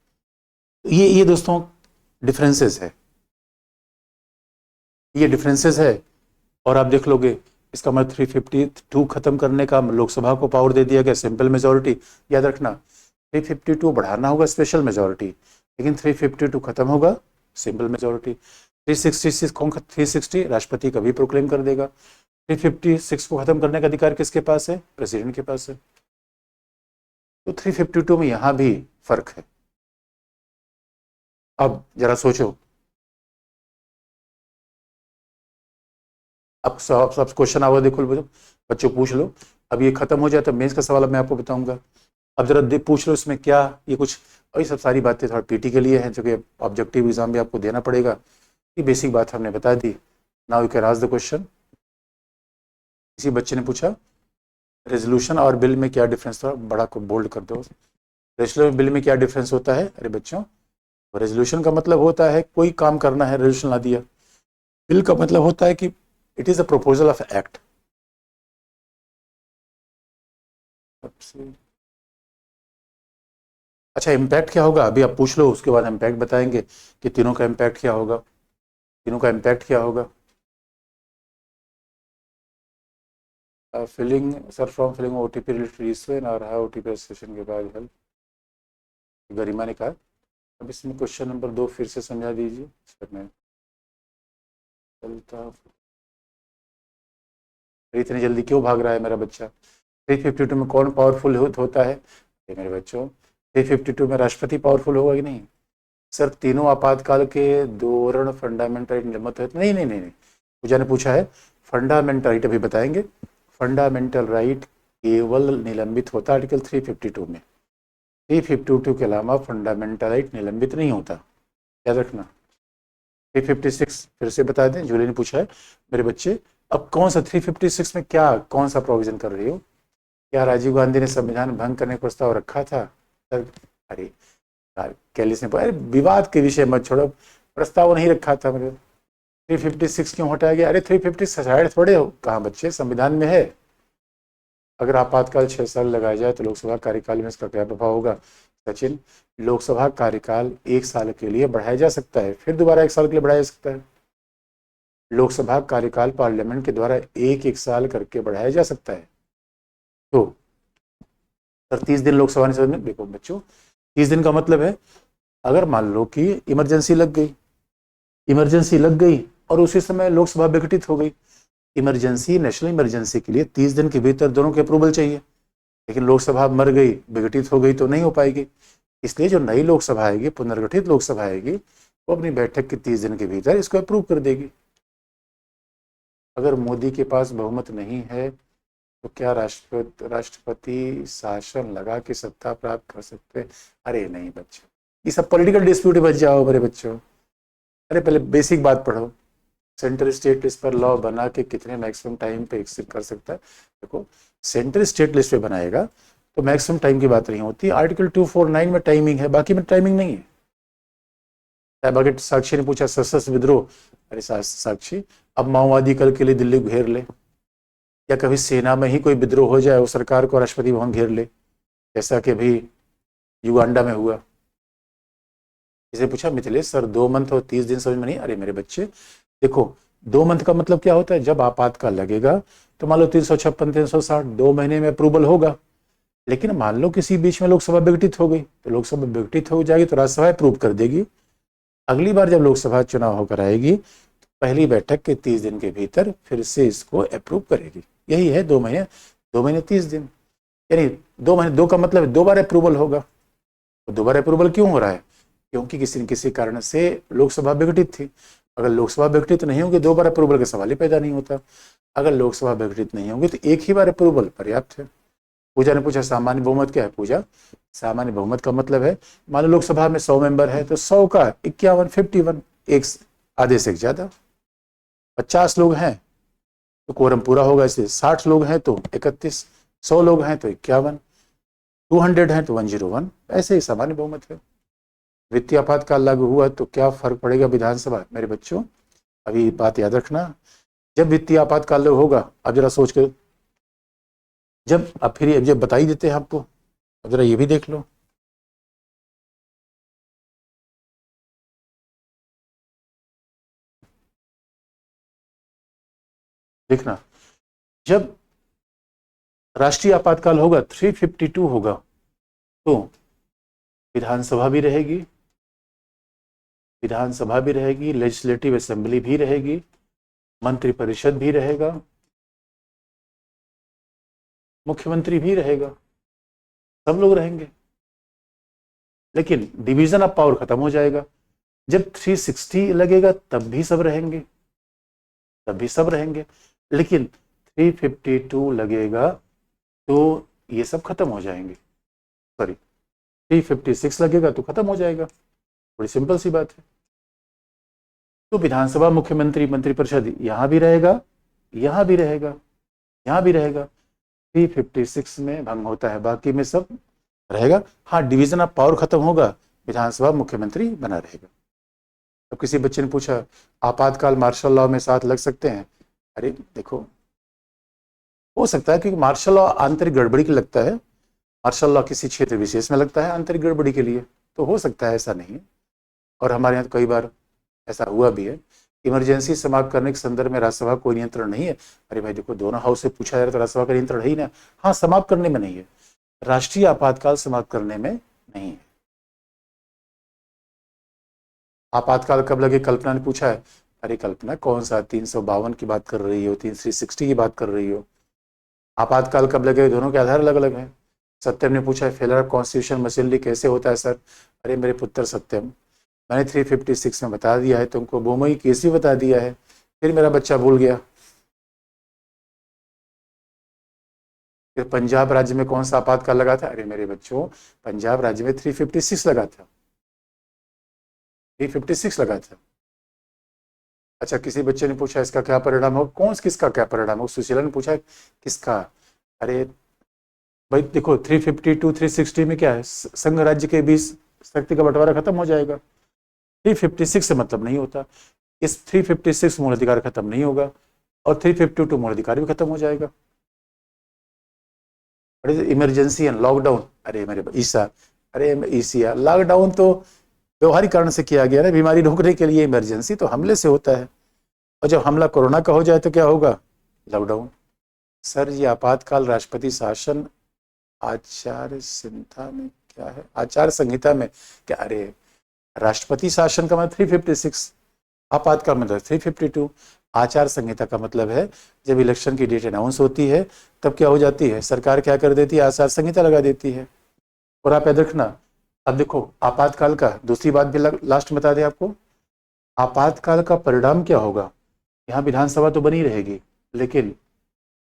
S1: ये दोस्तों डिफरेंसेस है, ये डिफरेंसेस है। और आप देख लोगे इसका मतलब 352 खत्म करने का लोकसभा को पावर दे दिया गया, सिंपल मेजोरिटी। याद रखना 352 बढ़ाना होगा स्पेशल मेजोरिटी, लेकिन 352 खत्म होगा सिंपल मेजोरिटी। 360 राष्ट्रपति कभी प्रोक्लेम कर देगा। 356 को खत्म करने का अधिकार किसके पास है? प्रेसिडेंट के पास है। तो 352 में यहां भी फर्क है। अब जरा सोचो, अब सब क्वेश्चन आवा देखो बच्चों, पूछ लो। अब ये खत्म हो जाए तो मेंस का सवाल अब मैं आपको बताऊंगा। अब जरा पूछ लो इसमें क्या, ये कुछ वही सब सारी बातें थोड़ा पीटी के लिए हैं, जो कि ऑब्जेक्टिव एग्जाम भी आपको देना पड़ेगा। ये बेसिक बात हमने बता दी। Now you can ask the question. किसी बच्चे ने पूछा रेजोल्यूशन और बिल में क्या डिफरेंस था, बड़ा को बोल्ड कर दो। रेजोल्यूशन बिल में क्या डिफरेंस होता है? अरे बच्चों, रेजोल्यूशन का मतलब होता है कोई काम करना है, रेजोल्यूशन ला दिया। बिल का मतलब होता है कि it is a proposal of act. अच्छा, इम्पैक्ट क्या होगा अभी आप पूछ लो, उसके बाद इम्पैक्ट बताएंगे कि तीनों का इम्पैक्ट क्या होगा। तीनों का इम्पैक्ट क्या होगा? Filling sir, form filling OTP release और है ओटीपी सेशन के बाद हेल्प, गरिमा ने कहा। अब इसमें क्वेश्चन नंबर 2 फिर से समझा दीजिए। मैं चलता, इतनी जल्दी क्यों भाग रहा है मेरा बच्चा? 352 में कौन पावरफुल होता है? ये मेरे बच्चों 352 में राष्ट्रपति पावरफुल होगा कि नहीं? सर तीनों आपातकाल के दौरान फंडामेंटल राइट निलंबित होते? नहीं नहीं नहीं नहीं, पूजा ने पूछा है फंडामेंटल राइट, अभी बताएंगे। फंडामेंटल राइट केवल निलंबित होता आर्टिकल 352 में। 352 के अलावा फंडामेंटल राइट निलंबित नहीं होता, याद रखना। 356 फिर से बता दें, जूली ने पूछा है मेरे बच्चे अब कौन सा 356 में क्या कौन सा प्रोविजन कर रही हो? क्या राजीव गांधी ने संविधान भंग करने का प्रस्ताव रखा था? सर अरे कैलिस ने अरे विवाद के विषय मत छोड़ो, प्रस्ताव नहीं रखा था मेरे। 356 क्यों हटाया गया? अरे 356 साइड थोड़े हो, कहाँ बच्चे, संविधान में है। अगर आपातकाल 6 साल लगाया जाए तो लोकसभा कार्यकाल में इसका क्या प्रभाव होगा? सचिन, लोकसभा कार्यकाल 1 साल के लिए बढ़ाया जा सकता है, फिर दोबारा 1 साल के लिए बढ़ाया जा सकता है। लोकसभा कार्यकाल पार्लियामेंट के द्वारा 1 साल करके बढ़ाया जा सकता है। तो सर 30 दिन लोकसभा ने समझ, देखो बच्चों 30 दिन का मतलब है अगर मान लो कि इमरजेंसी लग गई और उसी समय लोकसभा विघटित हो गई। इमरजेंसी, नेशनल इमरजेंसी के लिए 30 दिन के भीतर दोनों के अप्रूवल चाहिए, लेकिन लोकसभा मर गई, विघटित हो गई तो नहीं हो पाएगी। इसलिए जो नई लोकसभा आएगी, पुनर्गठित लोकसभा आएगी, वो अपनी बैठक के 30 दिन के भीतर इसको अप्रूव कर देगी। अगर मोदी के पास बहुमत नहीं है तो क्या राष्ट्रपति शासन लगा के सत्ता प्राप्त कर सकते हैं? अरे नहीं बच्चों, ये सब पॉलिटिकल डिस्प्यूट बच जाओ मेरे बच्चों। अरे पहले बेसिक बात पढ़ो, सेंट्रल स्टेट लिस्ट पर लॉ बना के कितने मैक्सिमम टाइम पे एक्सिट कर सकता है? देखो सेंट्रल स्टेट लिस्ट पे बनाएगा तो मैक्सिमम टाइम की बात नहीं होती, आर्टिकल 249 में टाइमिंग है, बाकी में टाइमिंग नहीं है। बाकी साक्षी ने पूछा सशस्त्र विद्रोह, अरे साक्षी अब माओवादी कल के लिए दिल्ली घेर ले, या कभी सेना में ही कोई विद्रोह हो जाए, वो सरकार को राष्ट्रपति भवन घेर ले, जैसा कि अभी युगांडा में हुआ। इसे पूछा मिथिलेश सर 2 मंथ और 30 दिन समझ में नहीं? अरे मेरे बच्चे देखो 2 मंथ का मतलब क्या होता है, जब आपातकाल लगेगा तो मान लो 356, 360 2 महीने में अप्रूवल होगा। लेकिन मान लो किसी बीच में लोकसभा विघटित हो गई, तो लोकसभा विघटित हो जाएगी तो राज्यसभा अप्रूव कर देगी। अगली बार जब लोकसभा चुनाव होकर आएगी पहली बैठक के 30 दिन के भीतर फिर से इसको अप्रूव करेगी। यही है 2 महीने, 2 महीने 30 दिन, यानी 2 महीने, 2 का मतलब 2 बार अप्रूवल होगा। तो 2 बार अप्रूवल क्यों हो रहा है? क्योंकि किसी न किसी कारण से लोकसभा विघटित थी। अगर लोकसभा विघटित नहीं होगी 2 बार अप्रूवल का सवाल ही पैदा नहीं होता। अगर लोकसभा विघटित नहीं होगी तो एक ही बार अप्रूवल पर्याप्त है। पूजा ने पूछा सामान्य बहुमत क्या है? पूजा, सामान्य बहुमत का मतलब है, मान लो लोकसभा में 100 मेंबर है तो 100 का 51, 51, एक आधे से ज्यादा। 50 लोग हैं तो कोरम पूरा होगा, इसलिए 60 लोग हैं तो 31, 100 लोग हैं तो 51, 200 हैं तो 101, ऐसे ही सामान्य बहुमत है। वित्तीय आपातकाल लागू हुआ तो क्या फर्क पड़ेगा विधानसभा? मेरे बच्चों, अभी बात याद रखना, जब वित्तीय आपातकाल लागू होगा, अब जरा सोच कर, अब फिर जब बता ही देते हैं आपको, अब जरा ये भी देख लो। देखना, जब राष्ट्रीय आपातकाल होगा 352 होगा तो विधानसभा भी रहेगी, लेजिस्लेटिव असेंबली भी रहेगी, मंत्रिपरिषद भी रहेगा, मुख्यमंत्री भी रहेगा, सब लोग रहेंगे। लेकिन डिवीजन ऑफ पावर खत्म हो जाएगा। जब 360 लगेगा तब भी सब रहेंगे, लेकिन 352 लगेगा तो ये सब खत्म हो जाएंगे। सॉरी, 356 लगेगा तो खत्म हो जाएगा। बड़ी सिंपल सी बात है। तो विधानसभा, मुख्यमंत्री, मंत्रिपरिषद यहां भी रहेगा, यहां भी रहेगा, यहां भी रहेगा। 356 में भंग होता है, बाकी में सब रहेगा। हाँ, डिवीजन ऑफ पावर खत्म होगा, विधानसभा मुख्यमंत्री बना रहेगा। तो किसी बच्चे ने पूछा आपातकाल मार्शल लॉ में साथ लग सकते हैं? अरे देखो, हो सकता है, क्योंकि मार्शल लॉ आंतरिक गड़बड़ी के लगता है, मार्शल लॉ किसी क्षेत्र विशेष में लगता है आंतरिक गड़बड़ी के लिए, तो हो सकता है, ऐसा नहीं है। और हमारे यहाँ तो कई बार ऐसा हुआ भी है। इमरजेंसी समाप्त करने के संदर्भ में राज्यसभा कोई नियंत्रण नहीं है। अरे भाई देखो, दोनों हाउस से पूछा जा रहा है तो राज्यसभा का नियंत्रण है ही ना। हाँ, समाप्त करने में नहीं है, राष्ट्रीय आपातकाल समाप्त करने में नहीं है। आपातकाल कब लगे? कल्पना ने पूछा है। अरे कल्पना, कौन सा 352 की बात कर रही हो, 360 की बात कर रही हो? आपातकाल कब लगे, दोनों के आधार अलग अलग हैं। सत्यम ने पूछा है फेलर ऑफ कॉन्स्टिट्यूशन मशीनरी कैसे होता है सर? अरे मेरे पुत्र सत्यम, मैंने 356 में बता दिया है तुमको, बोमई केस भी बता दिया है, फिर मेरा बच्चा भूल गया। फिर पंजाब राज्य में कौन सा आपातकाल लगा था? अरे मेरे बच्चों, पंजाब राज्य में 356 लगा था, 356 लगा था। अच्छा, किसी बच्चे ने पूछा इसका क्या परिणाम हो? कौन किसका क्या परिणाम हो? सुशीला ने पूछा किसका? अरे भाई देखो, 352 360 में क्या है, संघ राज्य के बीच शक्ति का बंटवारा खत्म हो जाएगा। 356 से मतलब नहीं होता। इस 356 मूल अधिकार खत्म नहीं होगा और 352 मूल अधिकार भी खत्म हो जाएगा। अरे इमरजेंसी एंड लॉकडाउन, अरे मेरे ईसा, अरे ईसिया, लॉकडाउन तो व्यवहारिक कारण से किया गया ना, बीमारी रोकने के लिए। इमरजेंसी तो हमले से होता है, और जब हमला कोरोना का हो जाए तो क्या होगा? लॉकडाउन। सर ये आपातकाल राष्ट्रपति शासन आचार संहिता में क्या है? आचार संहिता में क्या? अरे राष्ट्रपति शासन का मतलब 356, आपातकाल मतलब 352। आचार संहिता का मतलब है जब इलेक्शन की डेट अनाउंस होती है तब क्या हो जाती है, सरकार क्या कर देती है, आचार संहिता लगा देती है। और आप याद रखना, अब देखो आपातकाल का दूसरी बात भी लास्ट में बता दें आपको। आपातकाल का परिणाम क्या होगा? यहाँ विधानसभा तो बनी रहेगी, लेकिन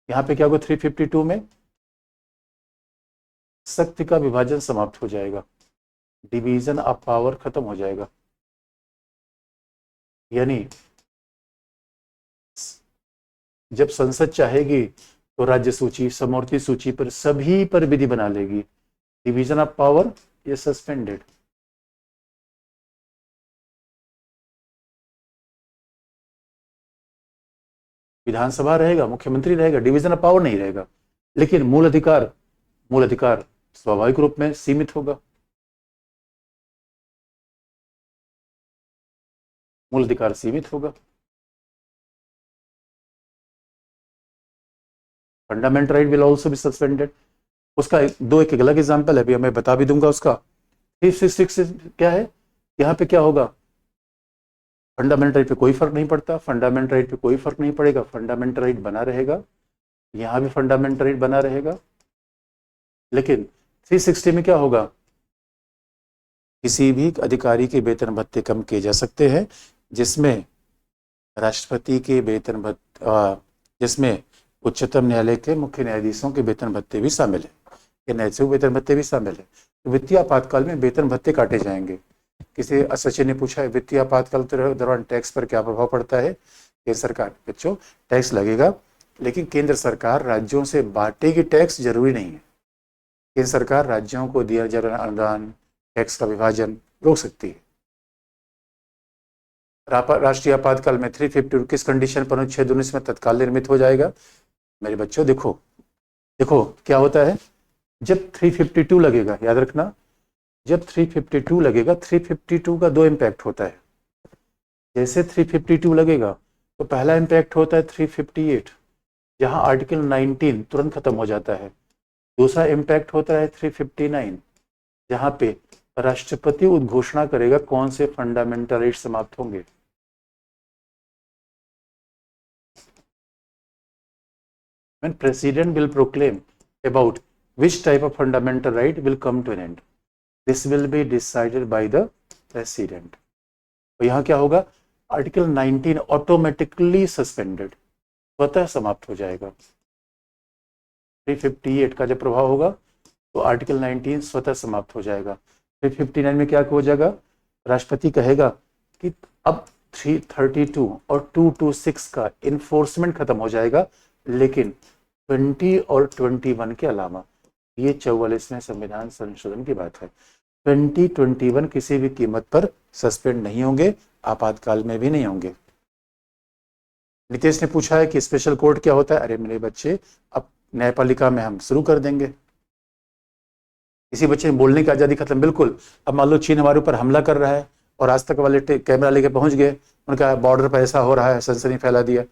S1: यहाँ पे क्या होगा, 352 में शक्ति का विभाजन समाप्त हो जाएगा, डिवीजन ऑफ पावर खत्म हो जाएगा। यानी जब संसद चाहेगी तो राज्य सूची, समवर्ती सूची पर सभी पर विधि बना लेगी। डिवीजन ऑफ पावर ये सस्पेंडेड। विधानसभा रहेगा, मुख्यमंत्री रहेगा, डिवीजन ऑफ पावर नहीं रहेगा, लेकिन मूल अधिकार स्वाभाविक रूप में सीमित होगा। मूल अधिकार सीमित होगा। Fundamental right will also be suspended. उसका एक अलग एग्जांपल है, अभी मैं बता भी दूंगा उसका। 366 क्या है, यहाँ पे क्या होगा, फंडामेंटल राइट पे कोई फर्क नहीं पड़ता, फंडामेंटल राइट पे कोई फर्क नहीं पड़ेगा, फंडामेंटल राइट बना रहेगा, यहाँ भी फंडामेंटल राइट बना रहेगा। लेकिन 360 में क्या होगा, किसी भी अधिकारी के वेतन भत्ते कम किए जा सकते हैं, जिसमें राष्ट्रपति के वेतन भत्ते, जिसमें उच्चतम न्यायालय के मुख्य न्यायाधीशों के वेतन भत्ते भी शामिल है, या नैतिक वेतन भत्ते भी शामिल है। तो वित्तीय आपातकाल में वेतन भत्ते काटे जाएंगे। किसी सचिन ने पूछा है वित्तीय आपातकाल के दौरान टैक्स पर क्या प्रभाव पड़ता है। केंद्र सरकार, बच्चों टैक्स लगेगा, लेकिन केंद्र सरकार राज्यों से बांटेगी टैक्स, जरूरी नहीं है। केंद्र सरकार राज्यों को दिया जा रहा अनुदान, टैक्स का विभाजन रोक सकती है। राष्ट्रीय आपातकाल में 350 किस कंडीशन पर अनुच्छेद 19 में तत्काल निर्मित हो जाएगा। मेरे बच्चों देखो देखो क्या होता है, जब 352 लगेगा, याद रखना, जब 352 लगेगा, 352 का दो इम्पैक्ट होता है। जैसे 352 लगेगा तो पहला इम्पैक्ट होता है 358, जहां आर्टिकल 19 तुरंत खत्म हो जाता है। दूसरा इम्पैक्ट होता है 359, जहां पे राष्ट्रपति उद्घोषणा करेगा कौन से फंडामेंटल राइट समाप्त होंगे। When president will proclaim about which type of fundamental right will come to an end, this will be decided by the president। तो यहाँ क्या होगा, आर्टिकल 19 ऑटोमेटिकली सस्पेंडेड, स्वतः समाप्त हो जाएगा। 358 का जब प्रभाव होगा तो आर्टिकल 19 स्वतः समाप्त हो जाएगा। 359 में क्या हो जाएगा, राष्ट्रपति कहेगा कि अब 332 और 226 का इन्फोर्समेंट खत्म हो जाएगा, लेकिन 20 और 21 के अलावा, ये 44वें संविधान संशोधन की बात है, 2021 किसी भी कीमत पर सस्पेंड नहीं होंगे, आपातकाल में भी नहीं होंगे। नितेश ने पूछा है कि स्पेशल कोर्ट क्या होता है। अरे मेरे बच्चे, अब न्यायपालिका में हम शुरू कर देंगे। किसी बच्चे ने बोलने की आजादी खत्म, बिल्कुल। अब मान लो चीन हमारे ऊपर हमला कर रहा है और आज तक वाले कैमरा लेके पहुंच गए, उनका बॉर्डर पर ऐसा हो रहा है, सनसनी फैला दिया।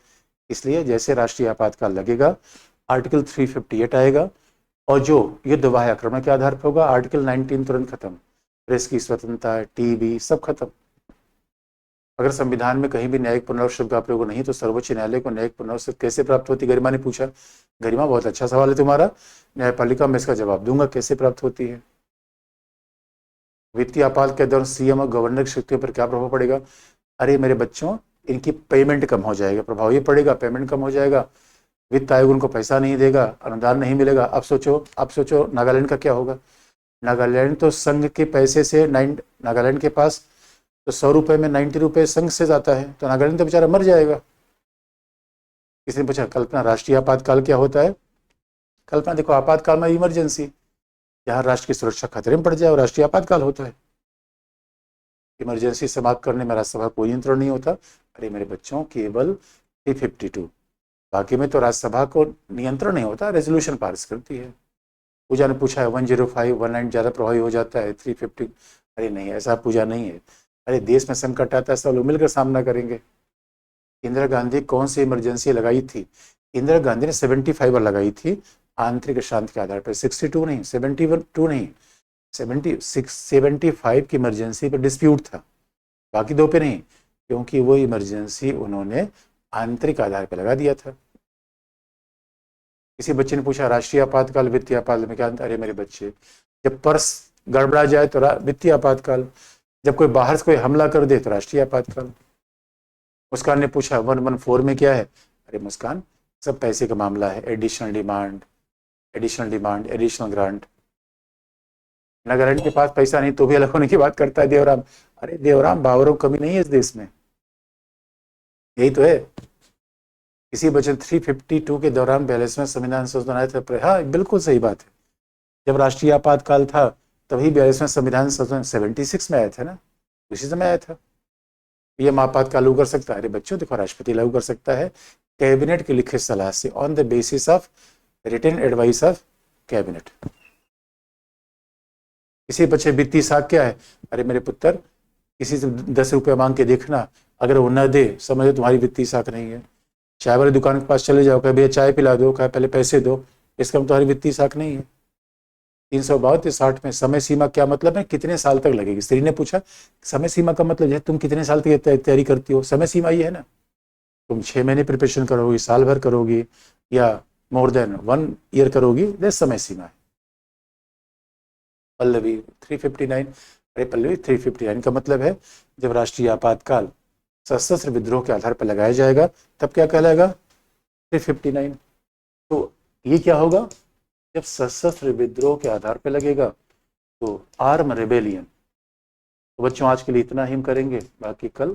S1: इसलिए जैसे राष्ट्रीय आपातकाल लगेगा, आर्टिकल 358 आएगा, और जो युद्ध वाह्य आक्रमण के आधार पर होगा, आर्टिकल 19 तुरंत खत्म। प्रेस की स्वतंत्रता, टीवी, सब खत्म। अगर संविधान में कहीं भी न्यायिक पुनर्वास शब्द का प्रयोग नहीं, तो सर्वोच्च न्यायालय को न्यायिक पुनर्वास कैसे प्राप्त होती। गरिमा ने पूछा। गरिमा, बहुत अच्छा सवाल है तुम्हारा, न्यायपालिका में इसका जवाब दूंगा कैसे प्राप्त होती है। वित्तीय आपात के दौरान सीएम और गवर्नर की शक्तियों पर क्या प्रभाव पड़ेगा। अरे मेरे बच्चों, इनकी पेमेंट कम हो जाएगा, प्रभाव ये पड़ेगा, पेमेंट कम हो जाएगा, वित्त आयोग उनको पैसा नहीं देगा, अनुदान नहीं मिलेगा। अब सोचो नागालैंड का क्या होगा। नागालैंड तो संघ के पैसे से, नागालैंड के पास तो 100 रुपये में 90 रुपये संघ से जाता है, तो नागालैंड तो बेचारा मर जाएगा। किसी ने पूछा कल्पना, राष्ट्रीय आपातकाल क्या होता है। कल्पना देखो, आपातकाल में इमरजेंसी, जहाँ राष्ट्र की सुरक्षा खतरे में पड़ जाए, और राष्ट्रीय आपातकाल होता है। इमरजेंसी समाप्त करने में राज्यसभा कोई नियंत्रण नहीं होता। अरे मेरे बच्चों, केवल 352, बाकी में तो राज्यसभा को नियंत्रण नहीं होता, रेजोल्यूशन पास करती है। पूजा ने पूछा है 105, 19 ज़्यादा प्रभावी हो जाता है 350। अरे नहीं, ऐसा पूजा नहीं है। अरे देश में संकट आता है, सब लोग मिलकर सामना करेंगे। इंदिरा गांधी कौन सी इमरजेंसी लगाई थी। इंदिरा गांधी ने 75 लगाई थी, आंतरिक शांति के आधार पर। 62 नहीं, 72 नहीं, 75 की इमरजेंसी पर डिस्प्यूट था, बाकी दो पे नहीं, क्योंकि वो इमरजेंसी उन्होंने आंतरिक आधार पर लगा दिया था। किसी बच्चे ने पूछा राष्ट्रीय आपातकाल वित्तीय आपातकाल में क्या अंतर। अरे मेरे बच्चे, जब पर्स गड़बड़ा जाए तो वित्तीय आपातकाल, जब कोई बाहर से कोई हमला कर दे तो राष्ट्रीय आपातकाल। मुस्कान ने पूछा 114 में क्या है। अरे मुस्कान, सब पैसे का मामला है, additional demand, additional grant. Nagaland के पास पैसा नहीं तो भी अलग होने की बात करता है देवराम। अरे देवराम, बावरों कमी नहीं है इस देश में, यही तो है। किसी बच्चे 352 के दौरान 42वें संविधान संशोधन आया था। हाँ बिल्कुल सही बात है, जब राष्ट्रीय आपातकाल था तभी 42वें संविधान संशोधन 76 में आया था ना, उसी समय आया था। पीएम आपातकाल लागू कर सकता है। अरे बच्चों देखो, राष्ट्रपति लागू कर सकता है कैबिनेट की लिखित सलाह से, on the basis of written advice of cabinet. किसी बच्चे वित्तीय साख क्या है। अरे मेरे पुत्र, किसी से 10 रुपये मांग के देखना, अगर वो न दे, समझो तुम्हारी वित्तीय साख नहीं है। चाय वाली दुकान के पास चले जाओ, कहे भैया चाय पिला दो, कहे पहले पैसे दो, इसका मतलब तुम्हारी वित्तीय साख नहीं है। 362 में समय सीमा क्या मतलब है, कितने साल तक लगेगी। स्त्री ने पूछा समय सीमा का मतलब है तुम कितने साल तक तैयारी करती हो, समय सीमा ये है ना, तुम 6 महीने प्रिपरेशन करोगी, साल भर करोगी, या मोर देन 1 ईयर करोगी, दे समय सीमा है। पल्लवी 359, अरे पल्लवी 359 का मतलब है जब राष्ट्रीय आपातकाल सशस्त्र विद्रोह के आधार पर लगाया जाएगा तब क्या कहलाएगा, 359। तो ये क्या होगा, जब सशस्त्र विद्रोह के आधार पर लगेगा तो आर्म रेबेलियन। तो बच्चों आज के लिए इतना ही हम करेंगे, बाकी कल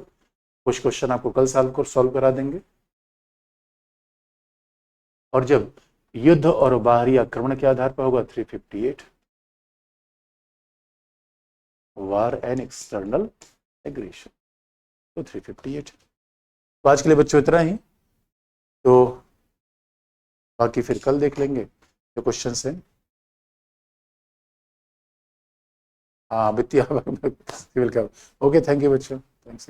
S1: कुछ क्वेश्चन आपको कल सॉल्व करा देंगे। और जब युद्ध और बाहरी आक्रमण के आधार पर होगा 358, वार एंड एक्सटर्नल एग्रेशन, तो 358। तो आज के लिए बच्चों इतना ही, तो बाकी फिर कल देख लेंगे जो क्वेश्चन हैं। हाँ वित्तीय सिविल का। ओके थैंक यू बच्चों, थैंक्स।